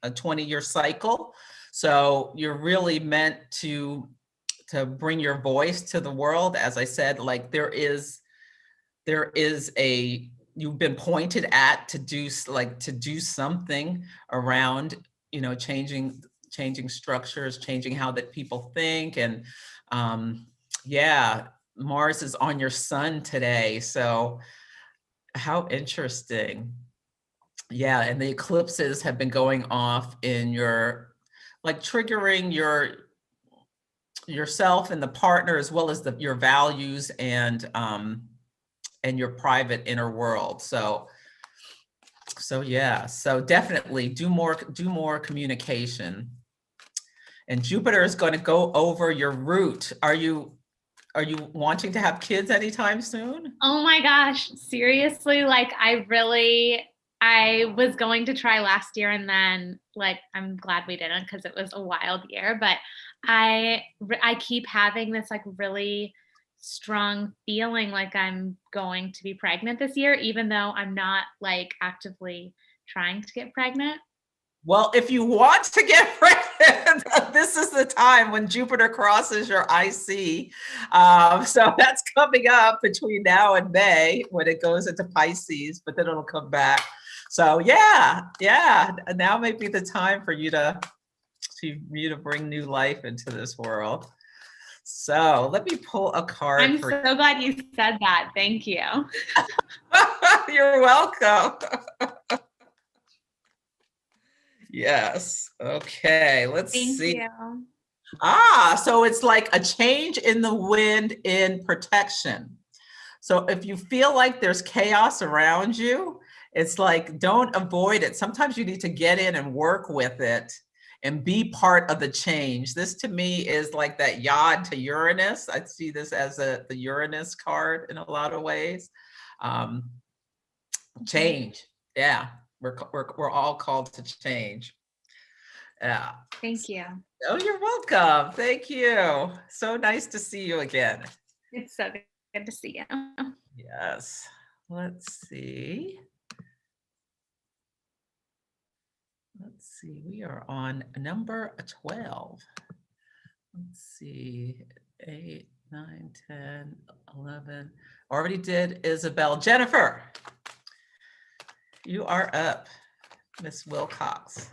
20-year cycle. So you're really meant to bring your voice to the world. As I said, like you've been pointed at to do something around, changing structures, changing how that people think. And yeah, Mars is on your sun today. So how interesting. Yeah, and the eclipses have been going off in your, like triggering yourself and the partner, as well as your values and your private inner world. So yeah, so definitely do more communication. And Jupiter is going to go over your root. Are you wanting to have kids anytime soon? Oh my gosh, seriously, like I was going to try last year, and then like I'm glad we didn't, because it was a wild year, but I keep having this like really strong feeling like I'm going to be pregnant this year, even though I'm not like actively trying to get pregnant. Well, if you want to get pregnant, this is the time when Jupiter crosses your IC. So that's coming up between now and May, when it goes into Pisces, but then it'll come back. So yeah, now may be the time for you to to you to bring new life into this world. So let me pull a card. I'm so glad you said that. Thank you. You're welcome. Yes. Okay. Let's Thank see. you. So it's like a change in the wind in protection. So if you feel like there's chaos around you, it's like, don't avoid it. Sometimes you need to get in and work with it and be part of the change. This to me is like that yod to Uranus. I see this as the Uranus card in a lot of ways. Change. Yeah, we're all called to change. Yeah. Thank you. Oh, you're welcome. Thank you. So nice to see you again. It's so good to see you. Yes. Let's see. Let's see. We are on number 12. Let's see. 8, 9, 10, 11. Already did Isabel. Jennifer, you are up. Miss Wilcox.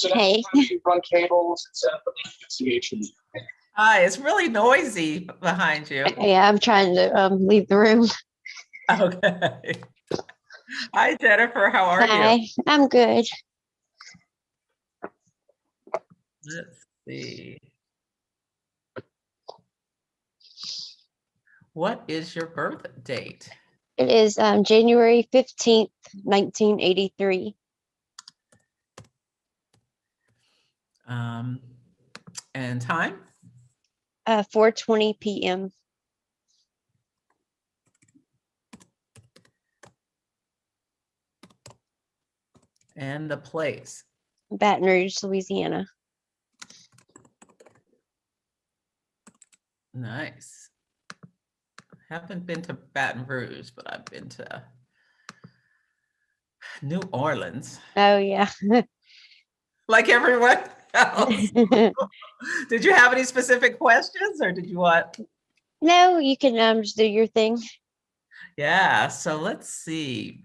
Hey. Run cables and set up the investigation. Hi, it's really noisy behind you. Yeah, I'm trying to leave the room. Okay. Hi, Jennifer. How are Hi, you? I'm good. Let's see. What is your birth date? It is January 15th, 1983. And time? 4:20 p.m. And the place? Baton Rouge, Louisiana. Nice. Haven't been to Baton Rouge, but I've been to New Orleans. Oh, yeah. Like everyone else. Did you have any specific questions or did you want? No, you can just do your thing. Yeah, so let's see.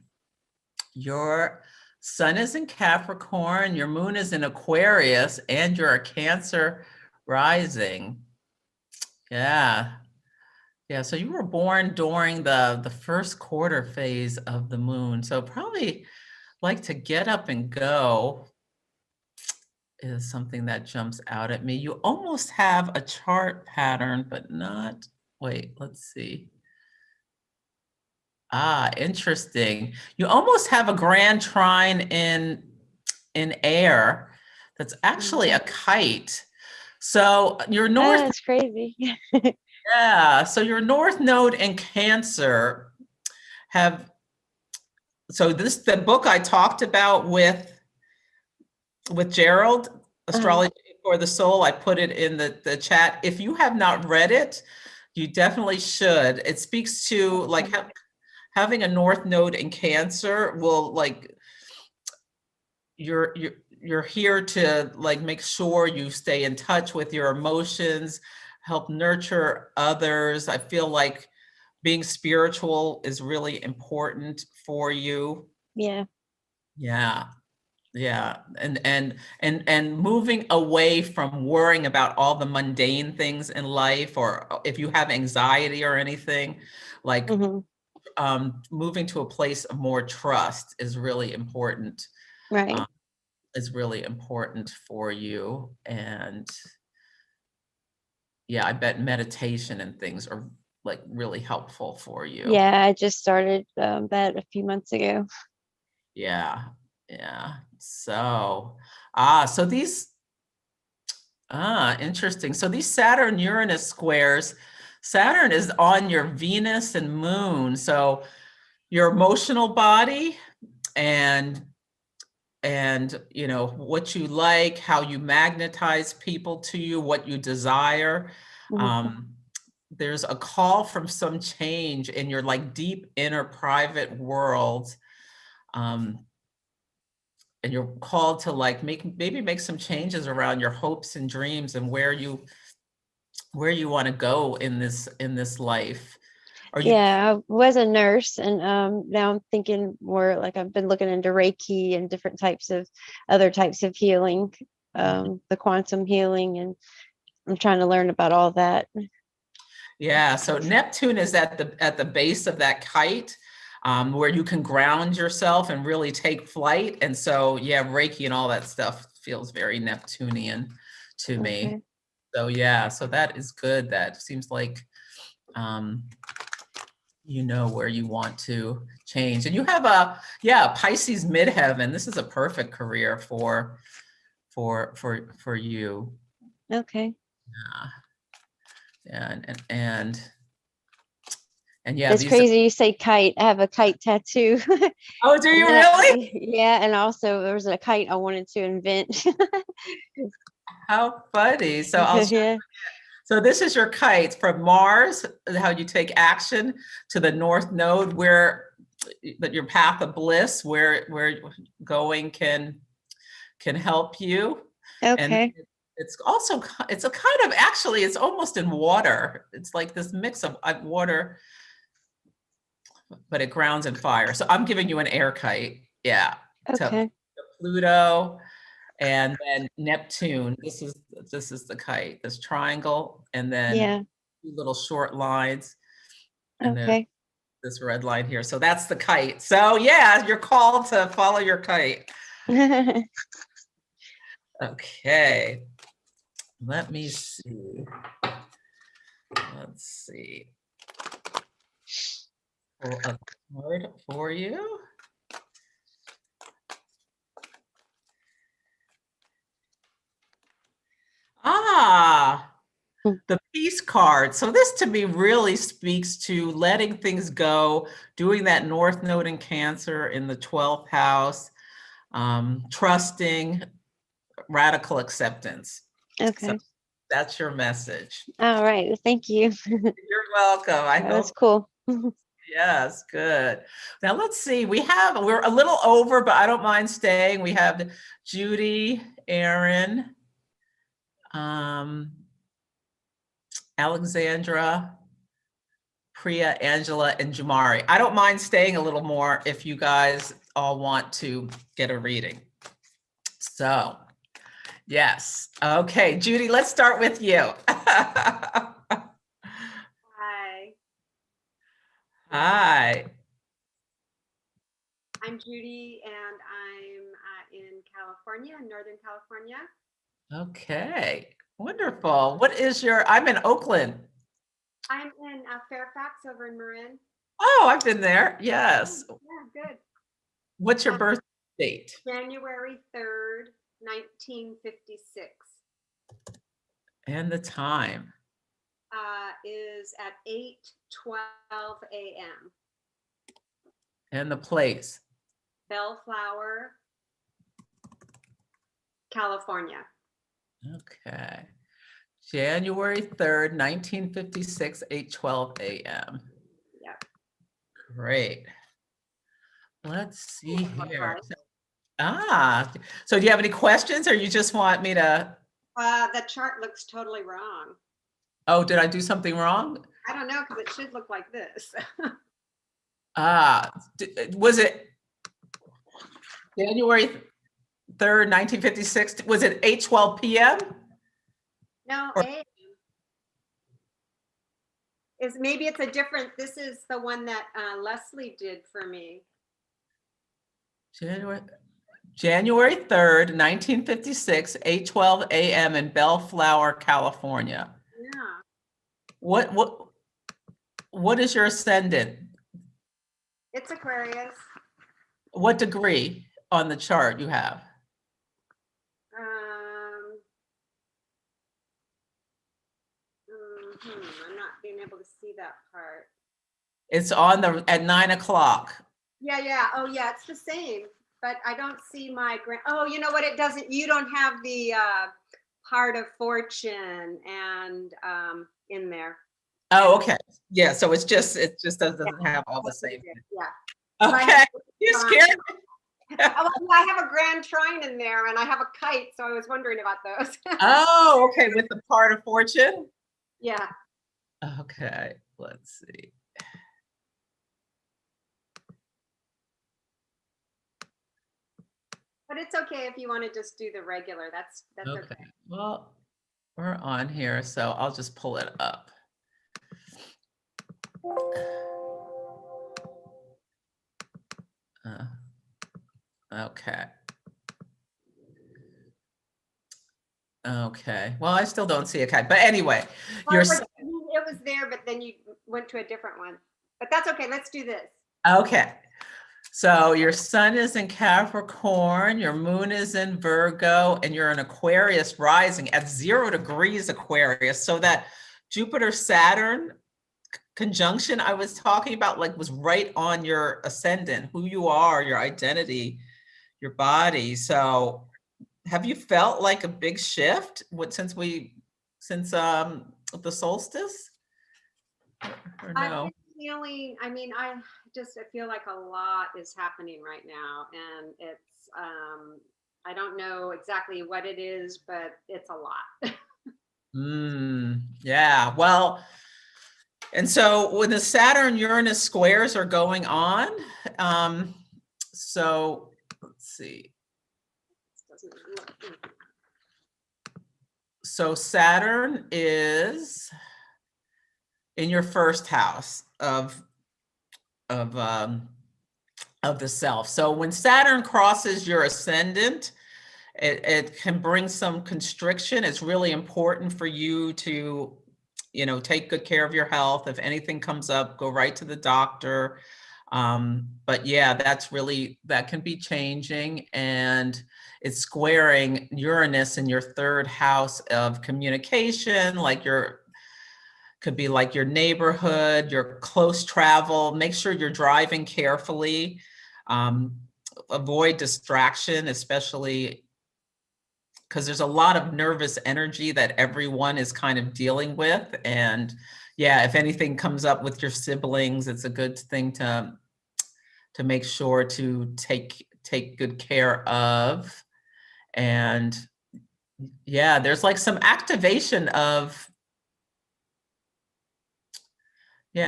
Your sun is in Capricorn, your moon is in Aquarius, and you're a Cancer rising. Yeah. Yeah, so you were born during the first quarter phase of the moon. So probably like to get up and go is something that jumps out at me. You almost have a chart pattern, but not, wait, let's see. Ah, interesting. You almost have a grand trine in air that's actually a kite. So your north. Oh, that's crazy. Yeah, so your north node in Cancer the book I talked about with Gerald, Astrology for the Soul, I put it in the chat. If you have not read it, you definitely should. It speaks to like having a north node in Cancer will like you're here to like make sure you stay in touch with your emotions, help nurture others. I feel like being spiritual is really important for you. Yeah. Yeah. Yeah. And moving away from worrying about all the mundane things in life, or if you have anxiety or anything, like moving to a place of more trust is really important. Right. Is really important for you. And yeah, I bet meditation and things are like really helpful for you. Yeah, I just started that a few months ago. Yeah. Yeah. So, so these, interesting. So these Saturn Uranus squares, Saturn is on your Venus and moon. So your emotional body and you know what you like, how you magnetize people to you, what you desire. There's a call from some change in your like deep inner private world. And you're called to like maybe make some changes around your hopes and dreams and where you want to go in this life. Are you? Yeah, I was a nurse, and now I'm thinking more like I've been looking into Reiki and different types of other types of healing, the quantum healing, and I'm trying to learn about all that. Yeah, so Neptune is at the base of that kite, where you can ground yourself and really take flight. And so, yeah, Reiki and all that stuff feels very Neptunian to me. Okay. So yeah, so that is good. That seems like you know where you want to change. And you have Pisces midheaven. This is a perfect career for you. Okay. Yeah. And yeah, It's crazy you say kite. I have a kite tattoo. Oh, do you And then really? yeah, and also there was a kite I wanted to invent. How funny. So I'll Yeah. So this is your kite from Mars, how you take action, to the North Node, where that your path of bliss, where going can help you. And Okay. it's also, it's a kind of, actually, it's almost in water. It's like this mix of water, but it grounds in fire. So I'm giving you an air kite. Yeah. Okay. To Pluto. And then Neptune, this is the kite, this triangle, and then Yeah. two little short lines, and then Okay. this red line here. So that's the kite. So yeah, you're called to follow your kite. Okay, let me see. Let's see. Pull a card for you. The peace card. So this to me really speaks to letting things go, doing that North Node in Cancer in the 12th house, trusting, radical acceptance. Okay. So that's your message. All right. Well, thank you. You're welcome. That was cool. Yes, good. Now let's see. We're a little over, but I don't mind staying. We have Judy, Aaron, Alexandra, Priya, Angela, and Jamari. I don't mind staying a little more if you guys all want to get a reading. So, yes. Okay, Judy, let's start with you. Hi. Hi. I'm Judy, and I'm in California, in Northern California. Okay, wonderful. I'm in Oakland. I'm in Fairfax over in Marin. Oh, I've been there. Yes. Yeah, good. What's your birth date? January 3rd, 1956. And the time? Is at 8:12 a.m. And the place? Bellflower, California. Okay. January 3rd, 1956, 8:12 a.m. Yep. Great. Let's see here. So do you have any questions, or you just want me to? The chart looks totally wrong. Oh, did I do something wrong? I don't know, because it should look like this. Was it January 3rd, 1956? Was it 8:12 p.m.? No, A. Maybe it's a different, this is the one that Leslie did for me. January 3rd, 1956, 8:12 a.m. in Bellflower, California. Yeah. What is your ascendant? It's Aquarius. What degree on the chart you have? I'm not being able to see that part. It's at 9 o'clock. Yeah. Oh, yeah, it's the same, but I don't see my oh, you know what? It doesn't. You don't have the part of fortune and in there. Oh, okay. Yeah. So it just doesn't have all the same. Yeah. Okay. You scared me. I have a grand trine in there, and I have a kite, so I was wondering about those. Oh, okay. With the part of fortune. Yeah. Okay. Let's see. But it's okay if you want to just do the regular. That's okay. Well, we're on here, so I'll just pull it up. Okay. Okay. Well, I still don't see a kite, but anyway, Well, it was there, but then you went to a different one. But that's okay. Let's do this. Okay. So your sun is in Capricorn, your moon is in Virgo, and you're in Aquarius rising at 0 degrees Aquarius. So that Jupiter-Saturn conjunction I was talking about, like, was right on your ascendant, who you are, your identity, your body. So have you felt like a big shift since the solstice? Or no? I've been feeling, I mean, I feel like a lot is happening right now, and it's, I don't know exactly what it is, but it's a lot. Yeah, well, and so when the Saturn Uranus squares are going on, so let's see. So Saturn is in your first house of the self. So when Saturn crosses your ascendant, it can bring some constriction. It's really important for you to, take good care of your health. If anything comes up, go right to the doctor. But yeah, that can be changing, and it's squaring Uranus in your third house of communication, could be like your neighborhood, your close travel. Make sure you're driving carefully. Avoid distraction, especially because there's a lot of nervous energy that everyone is kind of dealing with. And yeah, if anything comes up with your siblings, it's a good thing to make sure to take good care of. And yeah, there's like some activation of,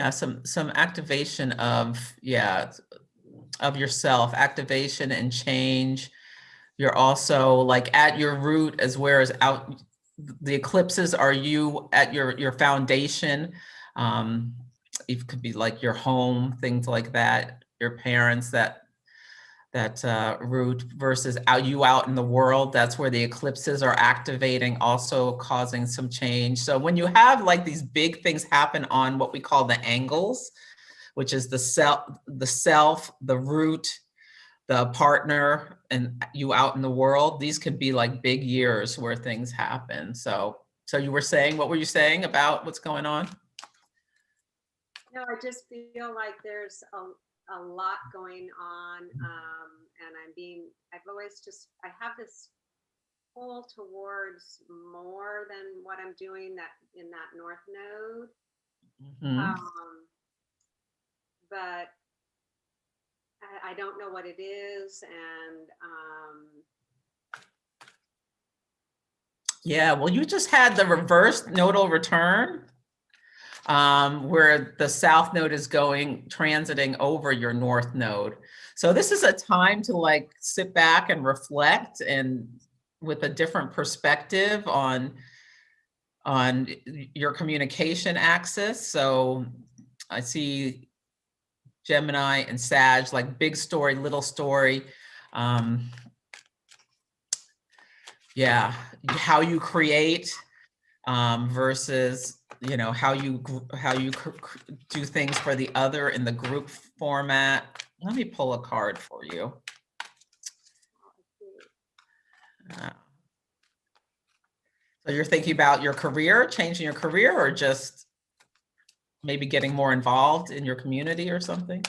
some activation of yourself, activation and change. You're also like at your root as well as out. The eclipses are you at your foundation. It could be like your home, things like that, your parents, that root versus out in the world. That's where the eclipses are activating, also causing some change. So when you have like these big things happen on what we call the angles, which is the self, the root, the partner, and you out in the world, these could be like big years where things happen. So you were saying, what were you saying about what's going on? No, I just feel like there's a lot going on, and I have this pull towards more than what I'm doing in that North Node. But I don't know what it is, and yeah, well, you just had the reverse nodal return, where the South Node is transiting over your North Node. So this is a time to like sit back and reflect, and with a different perspective on your communication axis. So I see Gemini and Sag, like big story, little story. Yeah, how you create versus how you do things for the other in the group format. Let me pull a card for you. So you're thinking about your career, changing your career, or just maybe getting more involved in your community or something?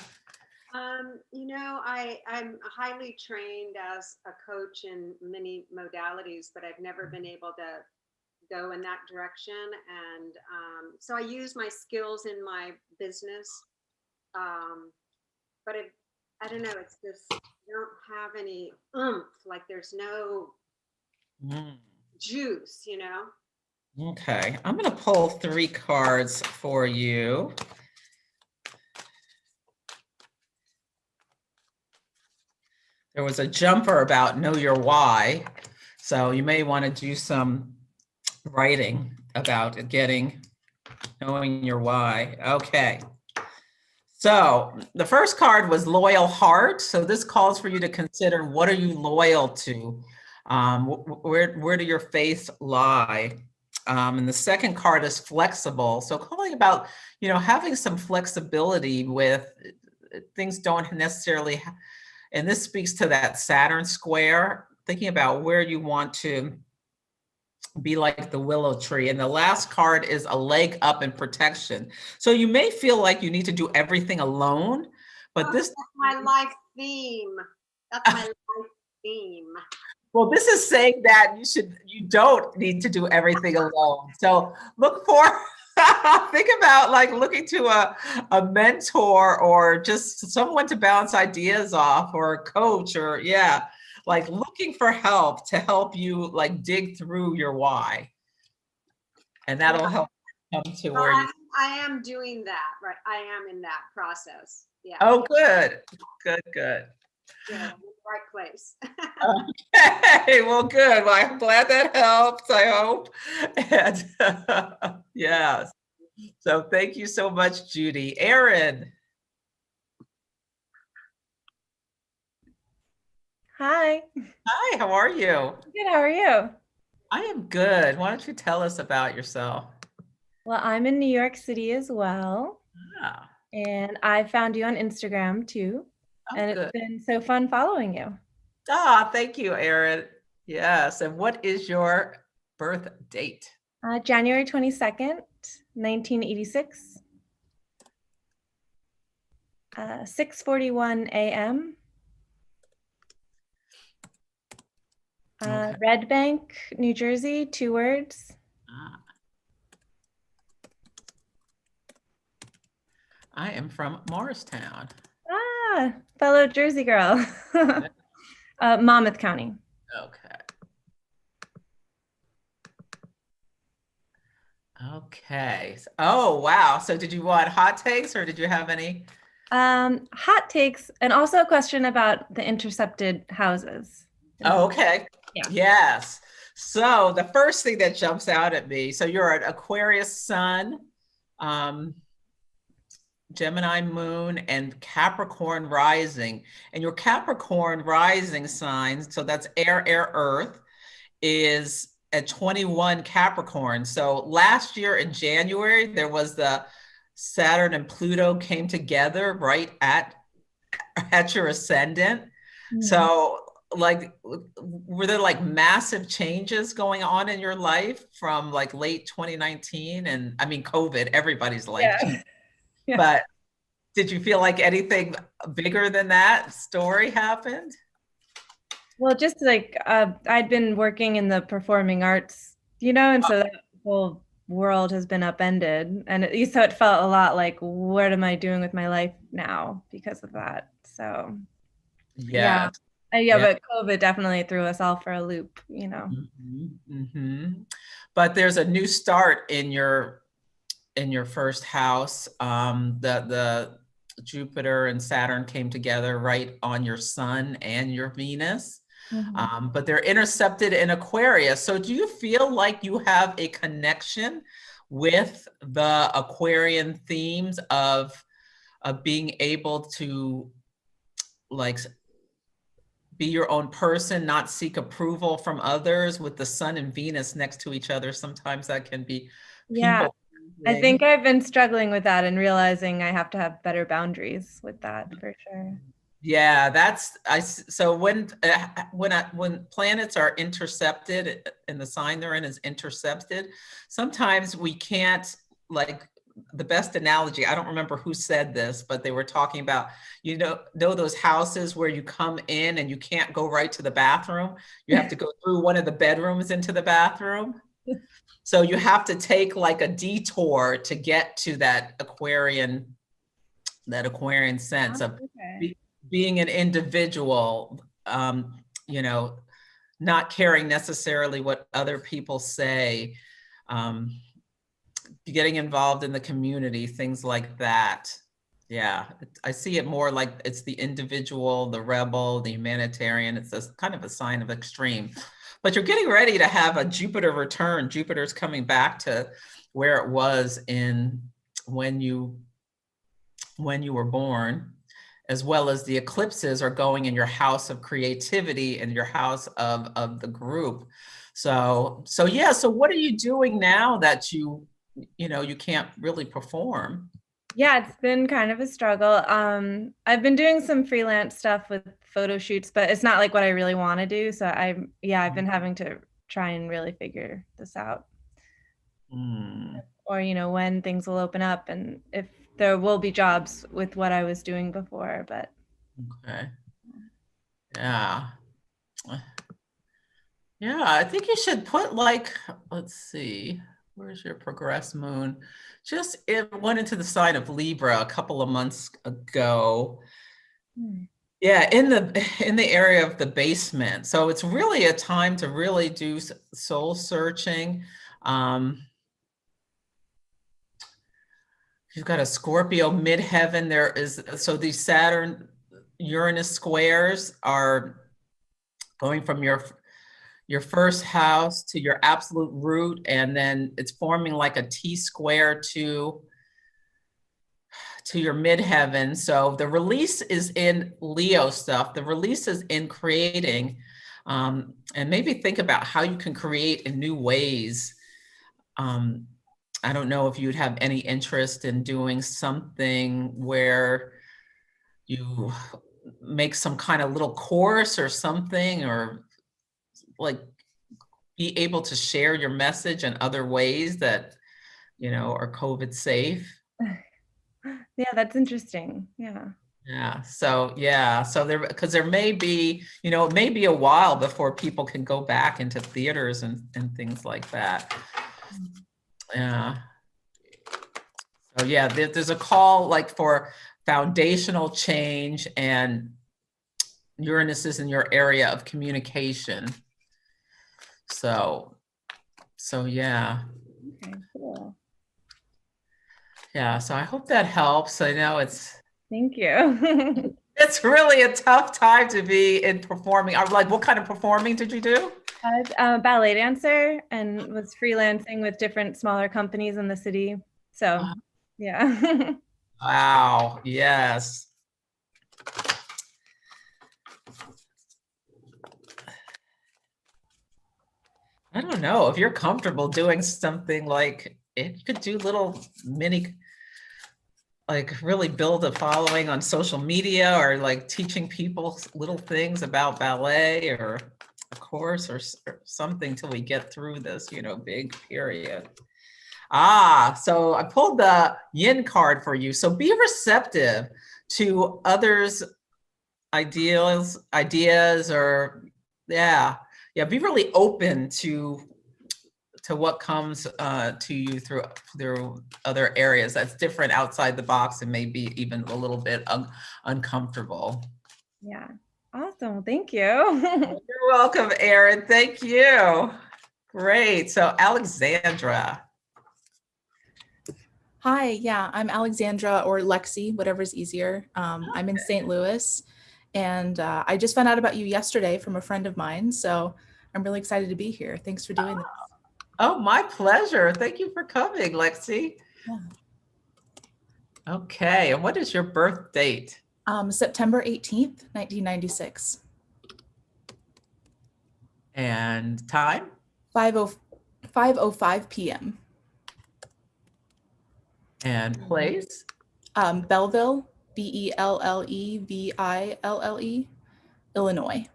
I'm highly trained as a coach in many modalities, but I've never been able to go in that direction. And so I use my skills in my business. But I don't know, it's just, I don't have any oomph, like there's no juice, Okay, I'm going to pull 3 cards for you. There was a jumper about know your why. So you may want to do some writing about knowing your why. Okay. So the first card was loyal heart. So this calls for you to consider, what are you loyal to? Where do your faiths lie? And the second card is flexible. So calling about, having some flexibility with things don't necessarily, and this speaks to that Saturn square, thinking about where you want to be like the willow tree. And the last card is a leg up and protection. So you may feel like you need to do everything alone, but That's my life theme. That's my life theme. Well, this is saying that you don't need to do everything alone. So think about like looking to a mentor or just someone to bounce ideas off, or a coach, or like looking for help to help you like dig through your why. And that'll help come to where you. I am doing that, right? I am in that process. Yeah. Oh, good. Yeah, right place. Okay, well, good. Well, I'm glad that helps, I hope. And yes. So thank you so much, Judy. Erin. Hi. Hi, how are you? Good, how are you? I am good. Why don't you tell us about yourself? Well, I'm in New York City as well. Ah. And I found you on Instagram too. Oh, and good. It's been so fun following you. Thank you, Erin. Yes. And what is your birth date? January 22nd, 1986. 6:41 a.m. Okay. Red Bank, New Jersey, 2 words. I am from Morristown. Fellow Jersey girl. Monmouth County. Okay. Okay. Oh, wow. So did you want hot takes or did you have any? Hot takes, and also a question about the intercepted houses. Oh, okay. Yeah. Yes. So the first thing that jumps out at me, so you're an Aquarius sun, Gemini moon, and Capricorn rising. And your Capricorn rising sign, so that's air, earth, is at 21 Capricorn. So last year in January, there was the Saturn and Pluto came together right at your ascendant. Mm-hmm. So like, were there like massive changes going on in your life from like late 2019? And I mean, COVID, everybody's life. Yeah. Yeah. But did you feel like anything bigger than that story happened? Well, just like I'd been working in the performing arts, and so that whole world has been upended. And so it felt a lot like, what am I doing with my life now because of that? So, yeah. But COVID definitely threw us all for a loop, Mm-hmm. Mm-hmm. But there's a new start in your first house. The Jupiter and Saturn came together right on your Sun and your Venus. Mm-hmm. But they're intercepted in Aquarius. So do you feel like you have a connection with the Aquarian themes of being able to like be your own person, not seek approval from others? With the Sun and Venus next to each other, sometimes that can be people. I think I've been struggling with that and realizing I have to have better boundaries with that for sure. Yeah, so when planets are intercepted and the sign they're in is intercepted, sometimes we can't, like, the best analogy, I don't remember who said this, but they were talking about, those houses where you come in and you can't go right to the bathroom. You have to go through one of the bedrooms into the bathroom. So you have to take like a detour to get to that Aquarian sense of being an individual, not caring necessarily what other people say, getting involved in the community, things like that. Yeah, I see it more like it's the individual, the rebel, the humanitarian. It's a kind of a sign of extreme. But you're getting ready to have a Jupiter return. Jupiter's coming back to where it was in when you were born, as well as the eclipses are going in your house of creativity and your house of the group. So yeah, so what are you doing now that you can't really perform? Yeah, it's been kind of a struggle. I've been doing some freelance stuff with photo shoots, but it's not like what I really want to do. So I've been having to try and really figure this out. Or, when things will open up and if there will be jobs with what I was doing before, but. Okay. Yeah. Yeah, I think you should put let's see, where's your progress moon? It went into the sign of Libra a couple of months ago. Yeah, in the area of the basement. So it's really a time to really do soul searching. You've got a Scorpio midheaven. So these Saturn Uranus squares are going from your first house to your absolute root, and then it's forming like a T square to your midheaven. So the release is in Leo stuff. The release is in creating, and maybe think about how you can create in new ways. I don't know if you'd have any interest in doing something where you make some kind of little course or something, or like be able to share your message in other ways that, are COVID safe. Yeah, that's interesting. Yeah. Yeah. So because there may be, it may be a while before people can go back into theaters and things like that. Yeah. So yeah, there's a call for foundational change, and Uranus is in your area of communication. So yeah. Okay, cool. Yeah, so I hope that helps. I know Thank you. It's really a tough time to be in performing. What kind of performing did you do? I'm a ballet dancer and was freelancing with different smaller companies in the city. So, yeah. Wow, yes. I don't know if you're comfortable doing something like it. You could do little mini, really build a following on social media, or teaching people little things about ballet, or a course or something till we get through this, big period. So I pulled the yin card for you. So be receptive to others' ideas, or be really open to what comes to you through other areas that's different, outside the box, and maybe even a little bit uncomfortable. Yeah. Awesome. Thank you. You're welcome, Erin. Thank you. Great. So Alexandra. Hi, yeah, I'm Alexandra, or Lexi, whatever's easier. I'm in St. Louis, and I just found out about you yesterday from a friend of mine, so I'm really excited to be here. Thanks for doing this. Oh, my pleasure. Thank you for coming, Lexi. Yeah. Okay, and what is your birth date? September 18th, 1996. And time? 5:05 p.m. And place? Belleville, Belleville, Illinois.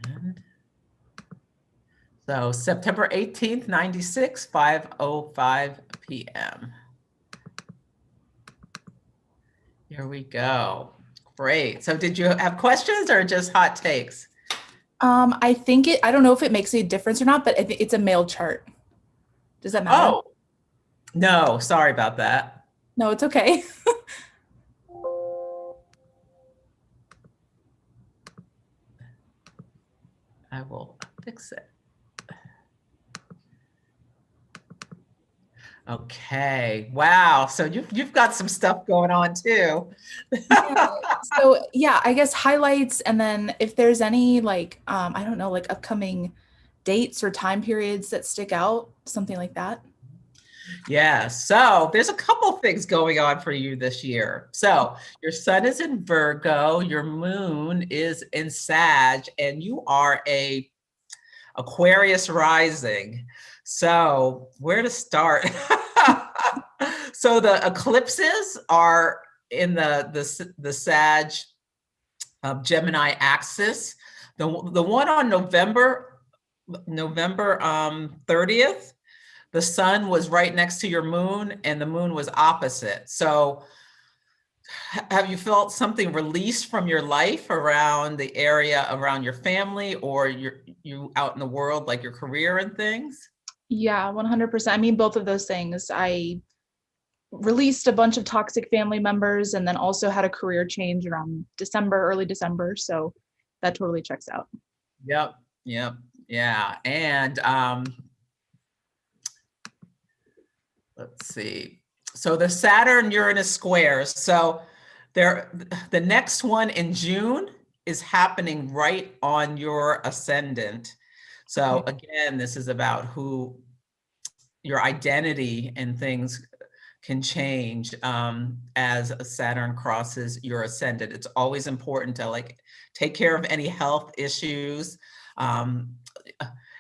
And so September 18th, 96, 5:05 p.m. Here we go. Great. So did you have questions or just hot takes? I don't know if it makes a difference or not, but it's a male chart. Does that matter? Oh, no, sorry about that. No, it's okay. I will fix it. Okay. Wow. So you've got some stuff going on too. So yeah, I guess highlights, and then if there's any like I don't know, like upcoming dates or time periods that stick out, something like that. Yeah, so there's a couple things going on for you this year. So your sun is in Virgo, your moon is in Sag, and you are a Aquarius rising. So where to start? So the eclipses are in the Sag Gemini axis. The one on November 30th, the sun was right next to your moon and the moon was opposite. So have you felt something released from your life around the area around your family, or you out in the world, like your career and things? Yeah, 100%. I mean, both of those things. I released a bunch of toxic family members and then also had a career change around December, early December. So that totally checks out. Yep. Yeah. And let's see. So the Saturn Uranus squares. So the next one in June is happening right on your ascendant. So again, this is about who your identity and things can change as Saturn crosses your ascendant. It's always important to like take care of any health issues.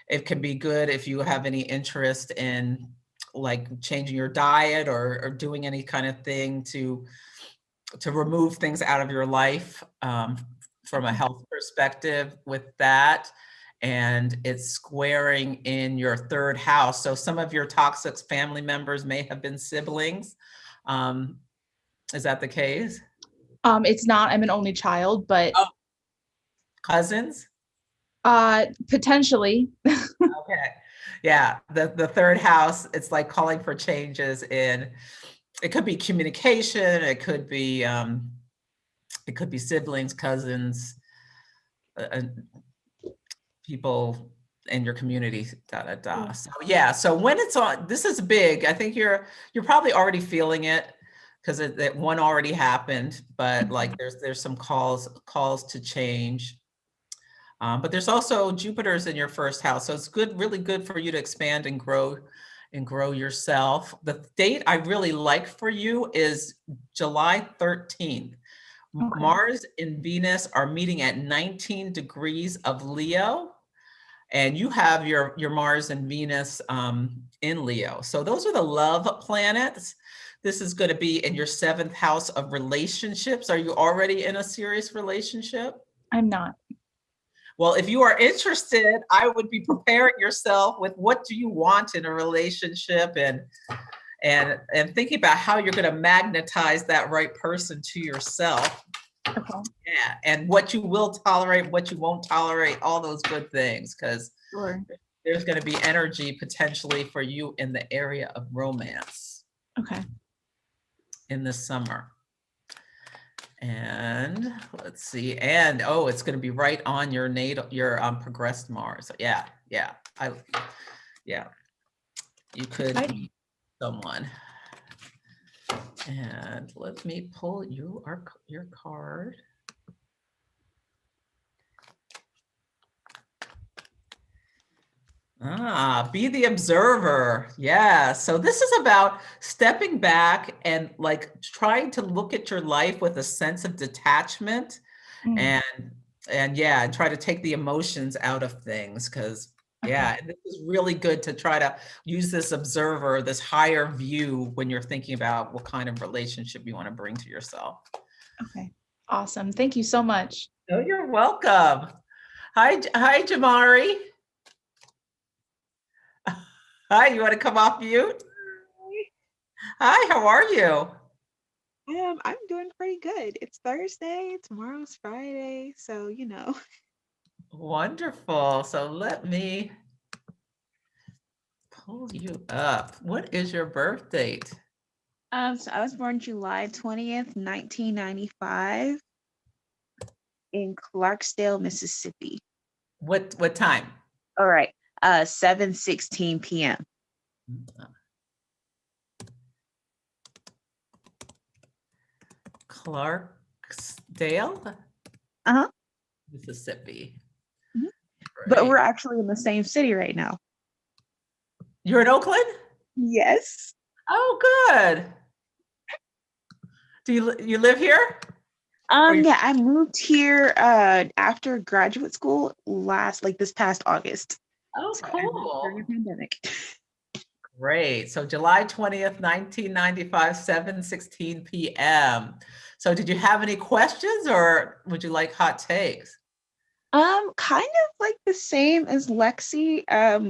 It can be good if you have any interest in like changing your diet or doing any kind of thing to remove things out of your life from a health perspective with that. And it's squaring in your third house. So some of your toxic family members may have been siblings. Is that the case? It's not. I'm an only child, but cousins? Potentially. Okay. Yeah, the third house, it's like calling for changes in, it could be communication, it could be siblings, cousins, people in your community, So yeah, so when it's on, this is big. I think you're probably already feeling it because that one already happened, but like there's some calls to change. But there's also Jupiter's in your first house, so it's good, really good for you to expand and grow yourself. The date I really like for you is July 13th. Okay. Mars and Venus are meeting at 19 degrees of Leo, and you have your Mars and Venus in Leo. So those are the love planets. This is going to be in your 7th house of relationships. Are you already in a serious relationship? I'm not. Well, if you are interested, I would be preparing yourself with what do you want in a relationship, and thinking about how you're going to magnetize that right person to yourself. Okay. Yeah, and what you will tolerate, what you won't tolerate, all those good things, because there's going to be energy potentially for you in the area of romance. Okay. In the summer. And let's see, and it's going to be right on your natal, your progressed Mars. Yeah, you could meet someone. And let me pull your card. Be the observer. Yeah. So this is about stepping back and like trying to look at your life with a sense of detachment and try to take the emotions out of things. Because and this is really good to try to use this observer, this higher view when you're thinking about what kind of relationship you want to bring to yourself. Okay. Awesome. Thank you so much. Oh, you're welcome. Hi, Jamari. Hi, you want to come off mute? Hi, how are you? I'm doing pretty good. It's Thursday, tomorrow's Friday, so you know. Wonderful. So let me pull you up. What is your birth date? So I was born July 20th, 1995 in Clarksdale, Mississippi. What time? All right. 7:16 p.m. Clarksdale, Uh-huh. Mississippi. But we're Great. actually in the same city right now. You're in Oakland? Yes. Oh, good. Do you live here? Yeah, I moved here after graduate school this past August. Oh, So I moved cool. during the pandemic. Great. So July 20th, 1995, 7:16 p.m. So did you have any questions or would you like hot takes? Kind of like the same as Lexi.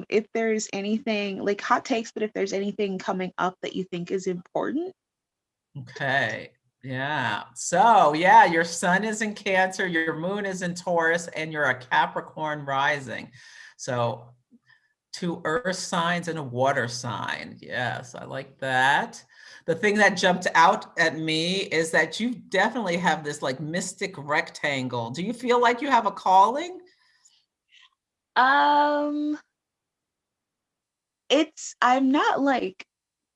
If there's anything like hot takes, but if there's anything coming up that you think is important. Okay. Yeah. So yeah, your sun is in Cancer, your moon is in Taurus, and you're a Capricorn rising. So 2 earth signs and a water sign. Yes, I like that. The thing that jumped out at me is that you definitely have this like mystic rectangle. Do you feel like you have a calling? I'm not like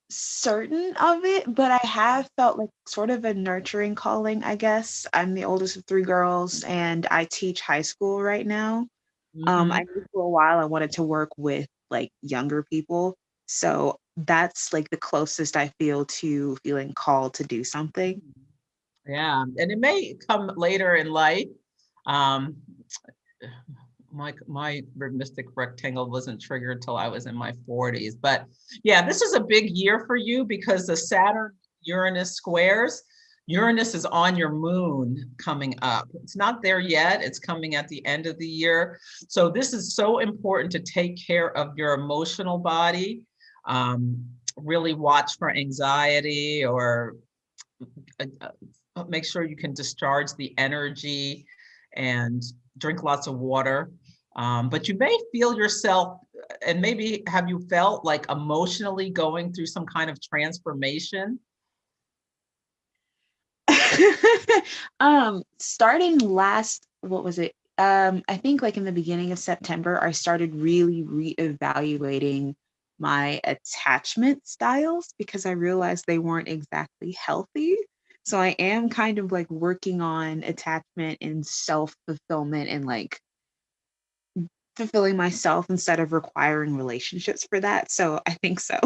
certain of it, but I have felt like sort of a nurturing calling, I guess. I'm the oldest of 3 girls and I teach high school right now. I knew for a while I wanted to work with like younger people. So that's like the closest I feel to feeling called to do something. Yeah, and it may come later in life. Um, my mystic rectangle wasn't triggered until I was in my 40s. But yeah, this is a big year for you because the Saturn Uranus squares. Uranus is on your moon coming up. It's not there yet. It's coming at the end of the year. So this is so important to take care of your emotional body. Really watch for anxiety or make sure you can discharge the energy and drink lots of water. But you may feel yourself, and maybe have you felt like emotionally going through some kind of transformation? Starting what was it? I think like in the beginning of September, I started really reevaluating my attachment styles because I realized they weren't exactly healthy. So I am kind of like working on attachment and self-fulfillment and like fulfilling myself instead of requiring relationships for that. So I think so.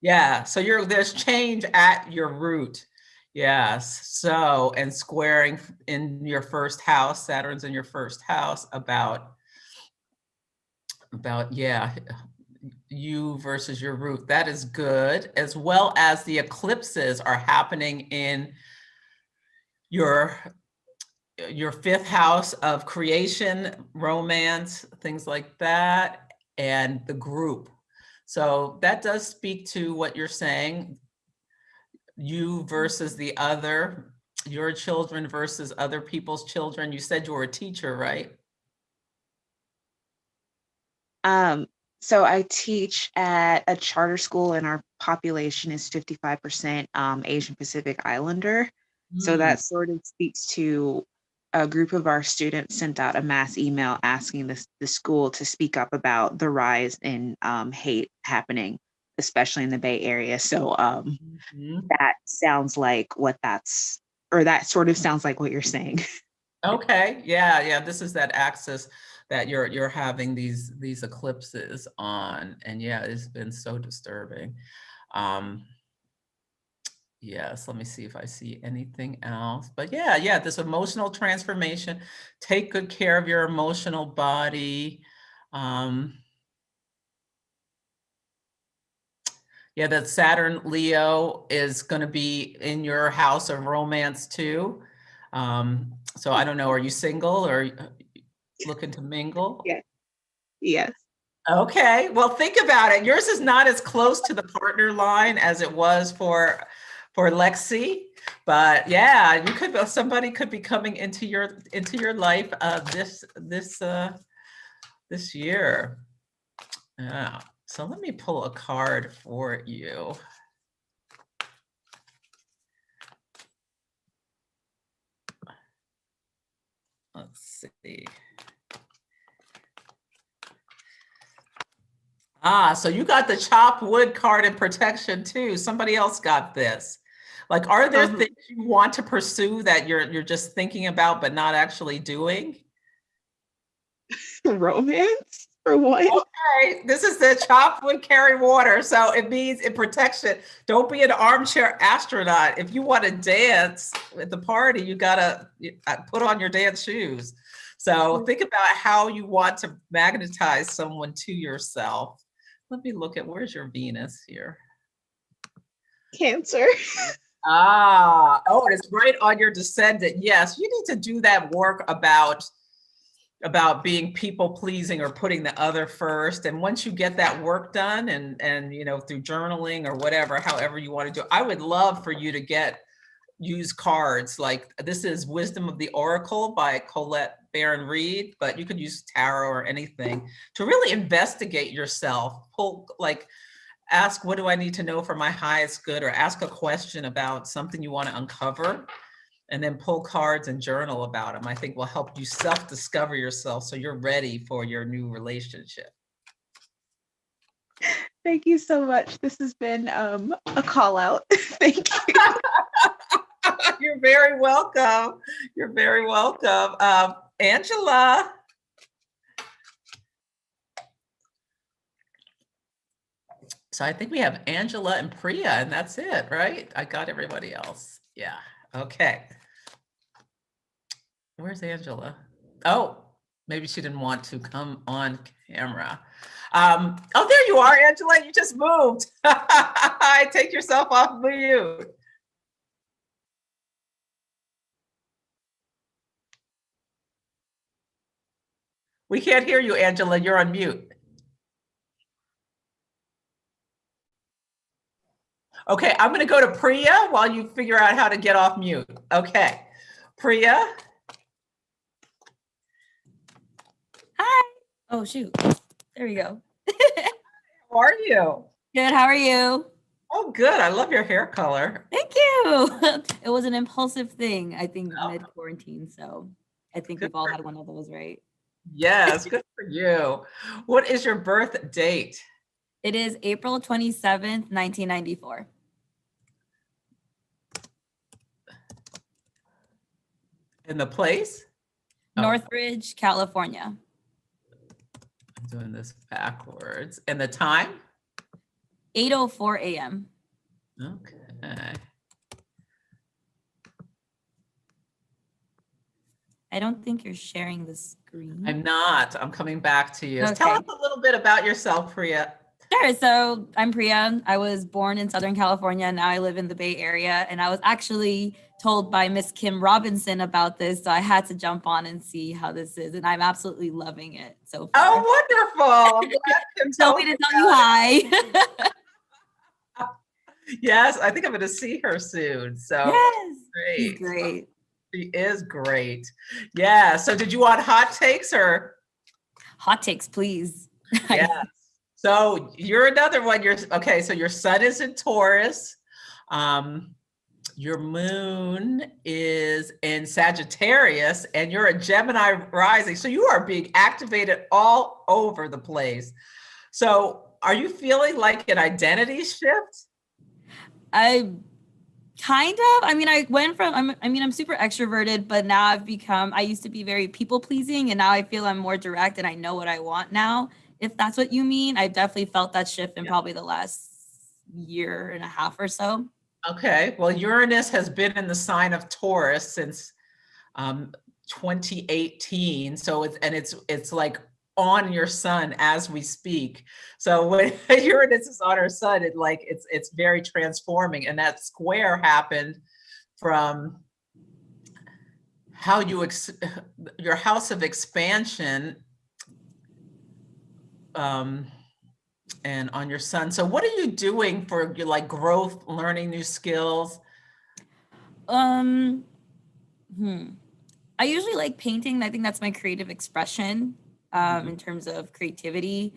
Yeah, so there's change at your root. Yes. So, and squaring in your first house, Saturn's in your first house about yeah, you versus your root. That is good, as well as the eclipses are happening in your 5th house of creation, romance, things like that, and the group. So that does speak to what you're saying. You versus the other, your children versus other people's children. You said you were a teacher, right? So I teach at a charter school and our population is 55% Asian Pacific Islander. So that sort of speaks to a group of our students sent out a mass email asking the school to speak up about the rise in hate happening, especially in the Bay Area. So that sounds like that sort of sounds like what you're saying. Okay, yeah. This is that axis that you're having these eclipses on, and yeah, it's been so disturbing. Yes, let me see if I see anything else. But yeah, this emotional transformation. Take good care of your emotional body. Yeah, that Saturn Leo is going to be in your house of romance too. So I don't know, are you single or looking to mingle? Yeah. Yes. Okay, well, think about it. Yours is not as close to the partner line as it was for Lexi, but yeah, somebody could be coming into your life this year. Yeah. So let me pull a card for you. Let's see. So you got the chop wood card and protection too. Somebody else got this. Like, are there things you want to pursue that you're just thinking about but not actually doing? Romance for what? Okay, this is the chop wood, carry water. So it means it protects it. Don't be an armchair astronaut. If you want to dance at the party, you gotta put on your dance shoes. So think about how you want to magnetize someone to yourself. Let me look at, where's your Venus here? Cancer. Oh, and it's right on your descendant. Yes, you need to do that work about being people pleasing or putting the other first. And once you get that work done and you know, through journaling or whatever, however you want to do, I would love for you to use cards. Like, this is Wisdom of the Oracle by Colette Baron Reed, but you could use tarot or anything to really investigate yourself. Ask, what do I need to know for my highest good? Or ask a question about something you want to uncover, and then pull cards and journal about them. I think will help you self-discover yourself so you're ready for your new relationship. Thank you so much. This has been a call out. Thank you. You're very welcome. You're very welcome. Angela. So I think we have Angela and Priya, and that's it, right? I got everybody else. Yeah. Okay. Where's Angela? Oh, maybe she didn't want to come on camera. Oh, there you are, Angela. You just moved. Take yourself off mute. We can't hear you, Angela. You're on mute. Okay, I'm going to go to Priya while you figure out how to get off mute. Okay, Priya. Hi. Oh, shoot. There we go. How are you? Good. How are you? Oh, good. I love your hair color. Thank you. It was an impulsive thing, I think, mid-quarantine. So I think we've all had one of those, right? Yes, good for you. What is your birth date? It is April 27th, 1994. In the place? Northridge, California. I'm doing this backwards. And the time? 8:04 a.m. Okay. I don't think you're sharing the screen. I'm not. I'm coming back to you. Okay. Tell us a little bit about yourself, Priya. Sure. So I'm Priya. I was born in Southern California. Now I live in the Bay Area. And I was actually told by Miss Kim Robinson about this. So I had to jump on and see how this is. And I'm absolutely loving it so far. Oh, wonderful. I'm glad Kim told me to tell you hi. Yes, I think I'm going to see her soon. So yes, great. She's great. She is great. Yeah. So did you want hot takes or? Hot takes, please. Yeah. So you're another one. Okay. So your sun is in Taurus. Your moon is in Sagittarius, and you're a Gemini rising. So you are being activated all over the place. So are you feeling like an identity shift? I mean, I went from, I'm super extroverted, but now I used to be very people pleasing, and now I feel I'm more direct and I know what I want now. If that's what you mean, I definitely felt that shift in probably the last year and a half or so. Okay. Well, Uranus has been in the sign of Taurus since 2018. So it's like on your sun as we speak. So when Uranus is on our sun, it's very transforming. And that square happened from how your house of expansion and on your sun. So what are you doing for your growth, learning new skills? I usually like painting. I think that's my creative expression. In terms of creativity,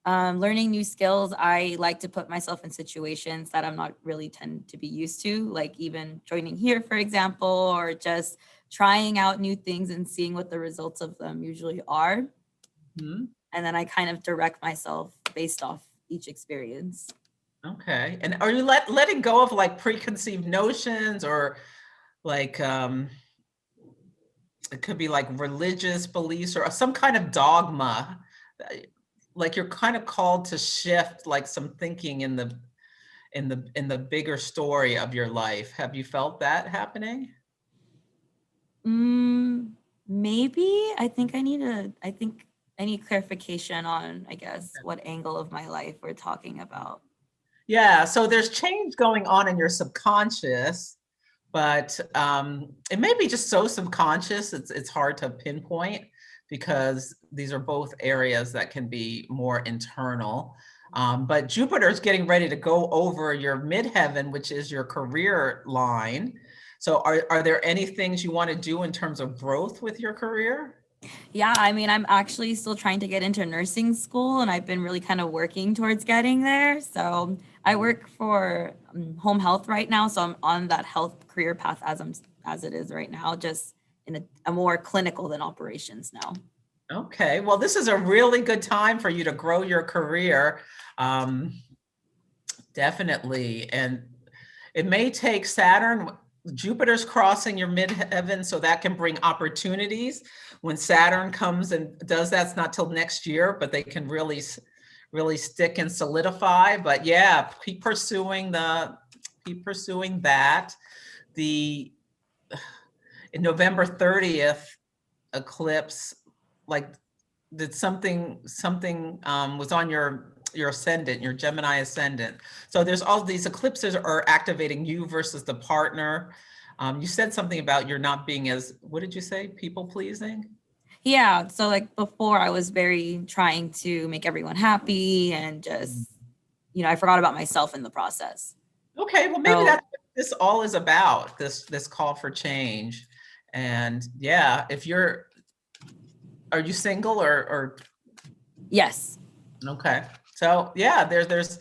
learning new skills. I like to put myself in situations that I'm not really tend to be used to, like even joining here, for example, or just trying out new things and seeing what the results of them usually are. And then I kind of direct myself based off each experience. Okay. And are you letting go of like preconceived notions or like, it could be like religious beliefs or some kind of dogma, like you're kind of called to shift like some thinking in the bigger story of your life. Have you felt that happening? Maybe. I think I need clarification on, I guess, what angle of my life we're talking about. Yeah, so there's change going on in your subconscious, but it may be just so subconscious, it's hard to pinpoint because these are both areas that can be more internal. But Jupiter is getting ready to go over your midheaven, which is your career line. So are there any things you want to do in terms of growth with your career? Yeah, I mean, I'm actually still trying to get into nursing school, and I've been really kind of working towards getting there. So I work for home health right now, so I'm on that health career path as it is right now, just in a more clinical than operations now. Okay, well, this is a really good time for you to grow your career. Definitely. And it may take Jupiter's crossing your midheaven, so that can bring opportunities. When Saturn comes and does that, it's not till next year, but they can really stick and solidify. But yeah, keep pursuing that. In November 30th eclipse, like that something was on your ascendant, your Gemini ascendant. So there's all these eclipses are activating you versus the partner. You said something about you're not being what did you say? People pleasing? Yeah. So like before I was very trying to make everyone happy and just, I forgot about myself in the process. Okay. Well, maybe that's what this all is about, this call for change. And yeah, are you single or? Yes. Okay. So yeah, there's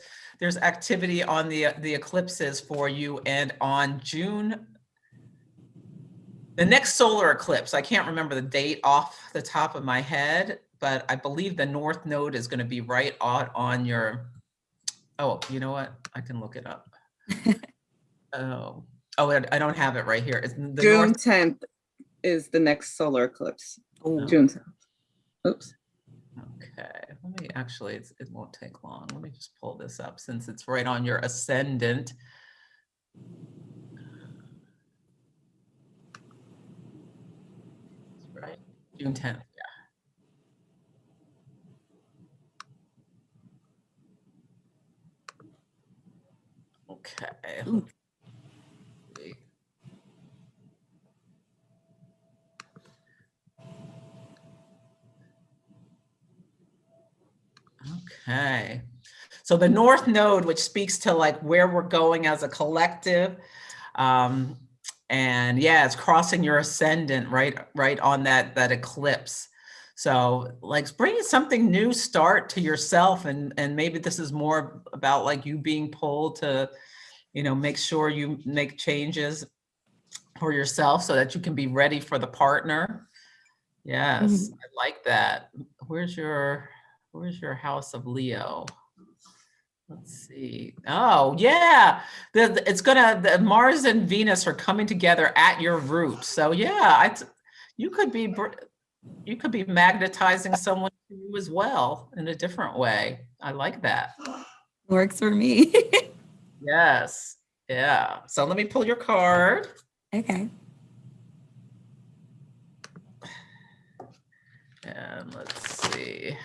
activity on the eclipses for you, and on June, the next solar eclipse, I can't remember the date off the top of my head, but I believe the North Node is going to be right on your, oh, you know what? I can look it up. I don't have it right here. It's the June 10th is the next solar eclipse. Oh. June 10th. Oops. Okay, let me actually, it won't take long. Let me just pull this up since it's right on your ascendant. Right, June 10th, yeah. Okay. Ooh. Okay. So the North Node, which speaks to like where we're going as a collective, and yeah, it's crossing your ascendant right on that eclipse. So like bringing something new start to yourself, and maybe this is more about like you being pulled to, make sure you make changes for yourself so that you can be ready for the partner. Yes, I like that. Where's your house of Leo? Let's see. Oh yeah, the Mars and Venus are coming together at your root. So yeah, you could be magnetizing someone to you as well in a different way. I like that. Works for me. Yes. Yeah. So let me pull your card. Okay. And let's see.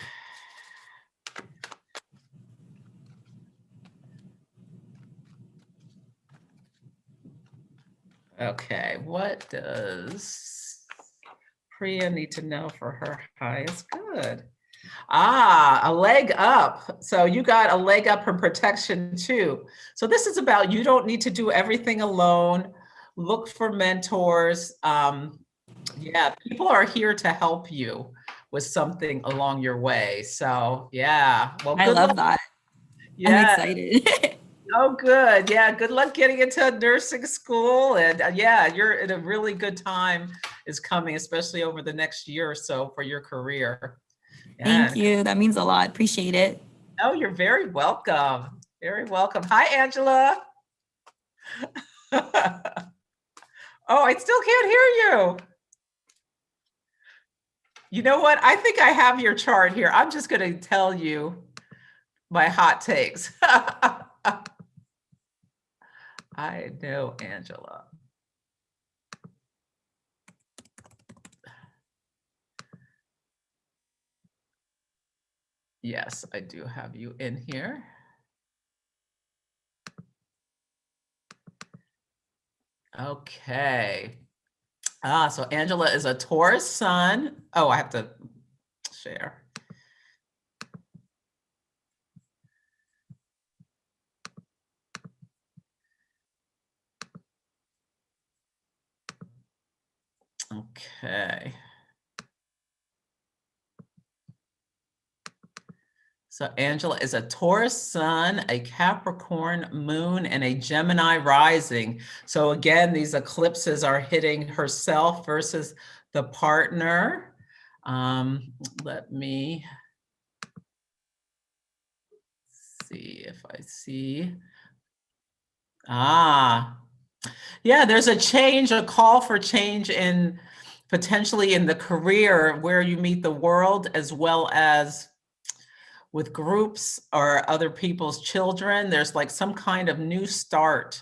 Okay, what does Priya need to know for her highest good? A leg up. So you got a leg up from protection too. So this is about you don't need to do everything alone. Look for mentors. Yeah, people are here to help you with something along your way. So yeah, well, I love that. Yeah. I'm excited. Oh, good. Yeah, good luck getting into nursing school. And yeah, you're in a really good time is coming, especially over the next year or so for your career. Thank you. That means a lot. Appreciate it. Oh, you're very welcome. Very welcome. Hi, Angela. Oh, I still can't hear you. You know what? I think I have your chart here. I'm just going to tell you my hot takes. I know, Angela. Yes, I do have you in here. Okay. So Angela is a Taurus sun. Oh, I have to share. Okay. So Angela is a Taurus sun, a Capricorn moon, and a Gemini rising. So again, these eclipses are hitting herself versus the partner. Let me see if I see. Yeah, there's a change, a call for change in potentially in the career where you meet the world, as well as with groups or other people's children. There's like some kind of new start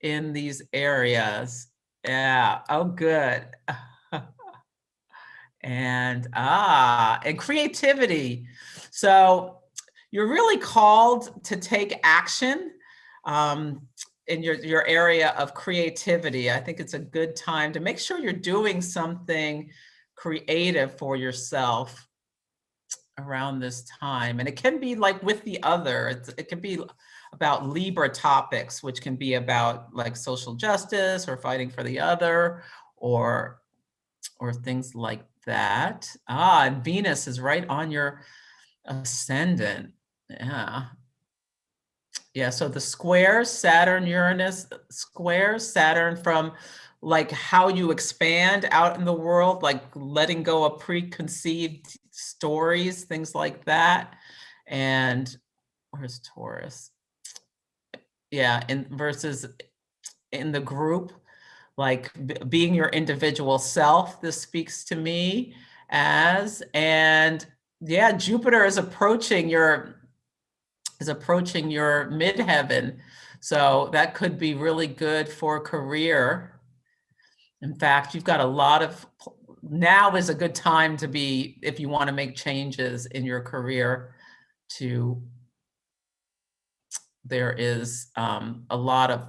in these areas. Yeah, oh, good. And creativity. So you're really called to take action in your area of creativity. I think it's a good time to make sure you're doing something creative for yourself around this time. And it can be like with the other, it can be about Libra topics, which can be about like social justice or fighting for the other, or things like that. And Venus is right on your ascendant. Yeah, so the squares, Saturn, Uranus squares, Saturn from like how you expand out in the world, like letting go of preconceived stories, things like that. And where's Taurus? Yeah, versus in the group, like being your individual self, this speaks to me as. And yeah, Jupiter is approaching your midheaven. So that could be really good for career. In fact, you've got a lot of, now is a good time to be, if you want to make changes in your career, there is a lot of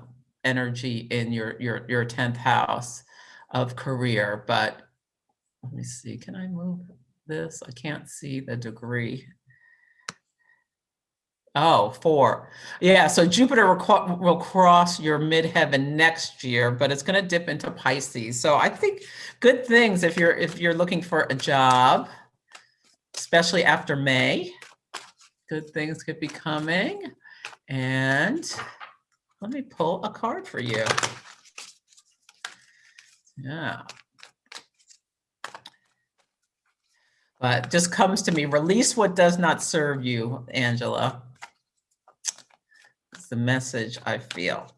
energy in your 10th house of career. But let me see, can I move this? I can't see the degree. Oh, 4. Yeah, so Jupiter will cross your midheaven next year, but it's going to dip into Pisces. So I think good things if you're looking for a job, especially after May. Good things could be coming. And let me pull a card for you. Yeah. But just comes to me, release what does not serve you, Angela. It's the message I feel.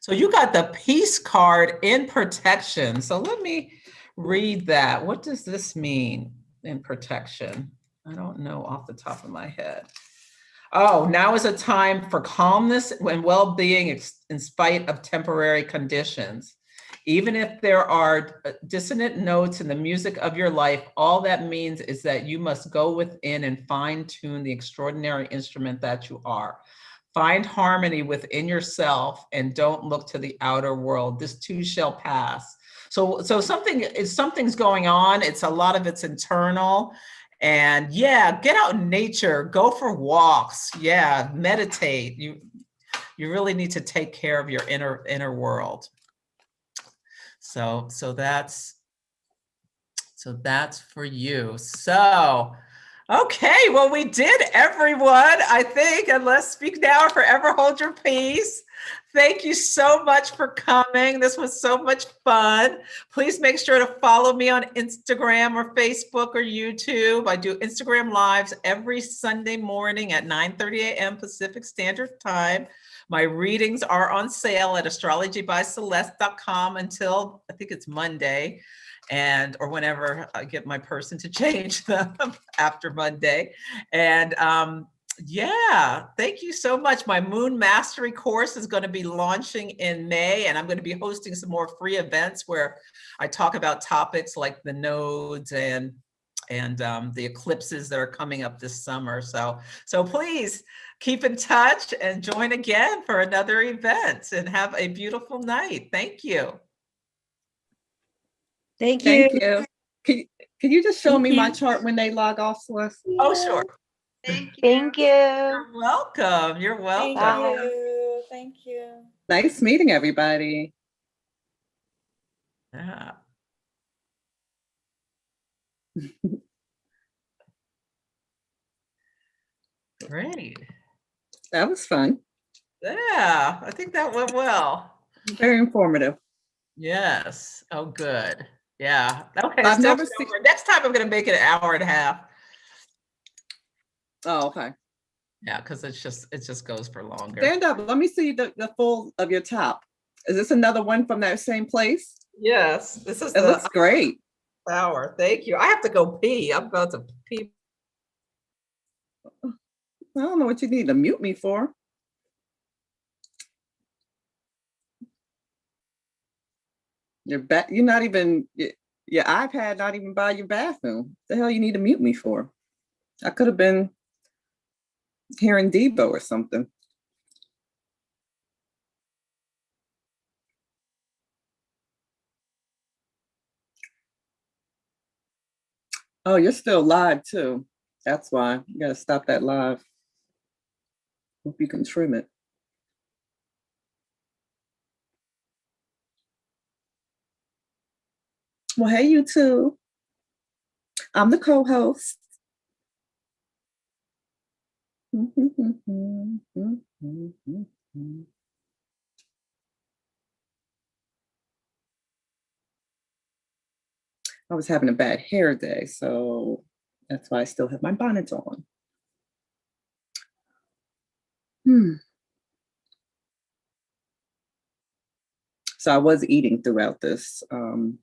So you got the Peace card in protection. So let me read that. What does this mean in protection? I don't know off the top of my head. Oh, now is a time for calmness and well-being in spite of temporary conditions. Even if there are dissonant notes in the music of your life, all that means is that you must go within and fine-tune the extraordinary instrument that you are. Find harmony within yourself and don't look to the outer world. This too shall pass. So something's going on. It's a lot of it's internal. And yeah, get out in nature, go for walks. Yeah, meditate. You really need to take care of your inner world. So that's for you. So, okay, well, we did, everyone, I think, and let's speak now or forever hold your peace. Thank you so much for coming. This was so much fun. Please make sure to follow me on Instagram or Facebook or YouTube. I do Instagram lives every Sunday morning at 9:30 a.m. Pacific Standard Time. My readings are on sale at astrologybyceleste.com until I think it's Monday, or whenever I get my person to change them after Monday. And yeah, thank you so much. My Moon Mastery course is going to be launching in May, and I'm going to be hosting some more free events where I talk about topics like the nodes and the eclipses that are coming up this summer. So please keep in touch and join again for another event, and have a beautiful night. Thank you. Thank you. Thank you. Can you just show me my chart when they log off, Celeste? Oh, sure. Thank you. Thank you. You're welcome. You're welcome. Thank you. Thank you. Nice meeting everybody. Yeah. Great. That was fun. Yeah, I think that went well. Very informative. Yes. Oh, good. Yeah. Okay. I've still never seen. Next time I'm going to make it an hour and a half. Oh, okay. Yeah, because it just goes for longer. Stand up. Let me see the full of your top. Is this another one from that same place? Yes. This is. It looks great. Flower. Thank you. I have to go pee. I'm about to pee. I don't know what you need to mute me for. You're not even your iPad, not even by your bathroom. The hell you need to mute me for? I could have been hearing Debo or something. Oh, you're still live too. That's why you gotta stop that live. Hope you can trim it. Well, hey, you two. I'm the co-host. I was having a bad hair day, so that's why I still have my bonnet on. So I was eating throughout this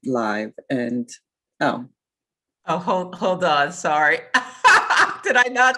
live, and Oh, hold on. Sorry. Did I not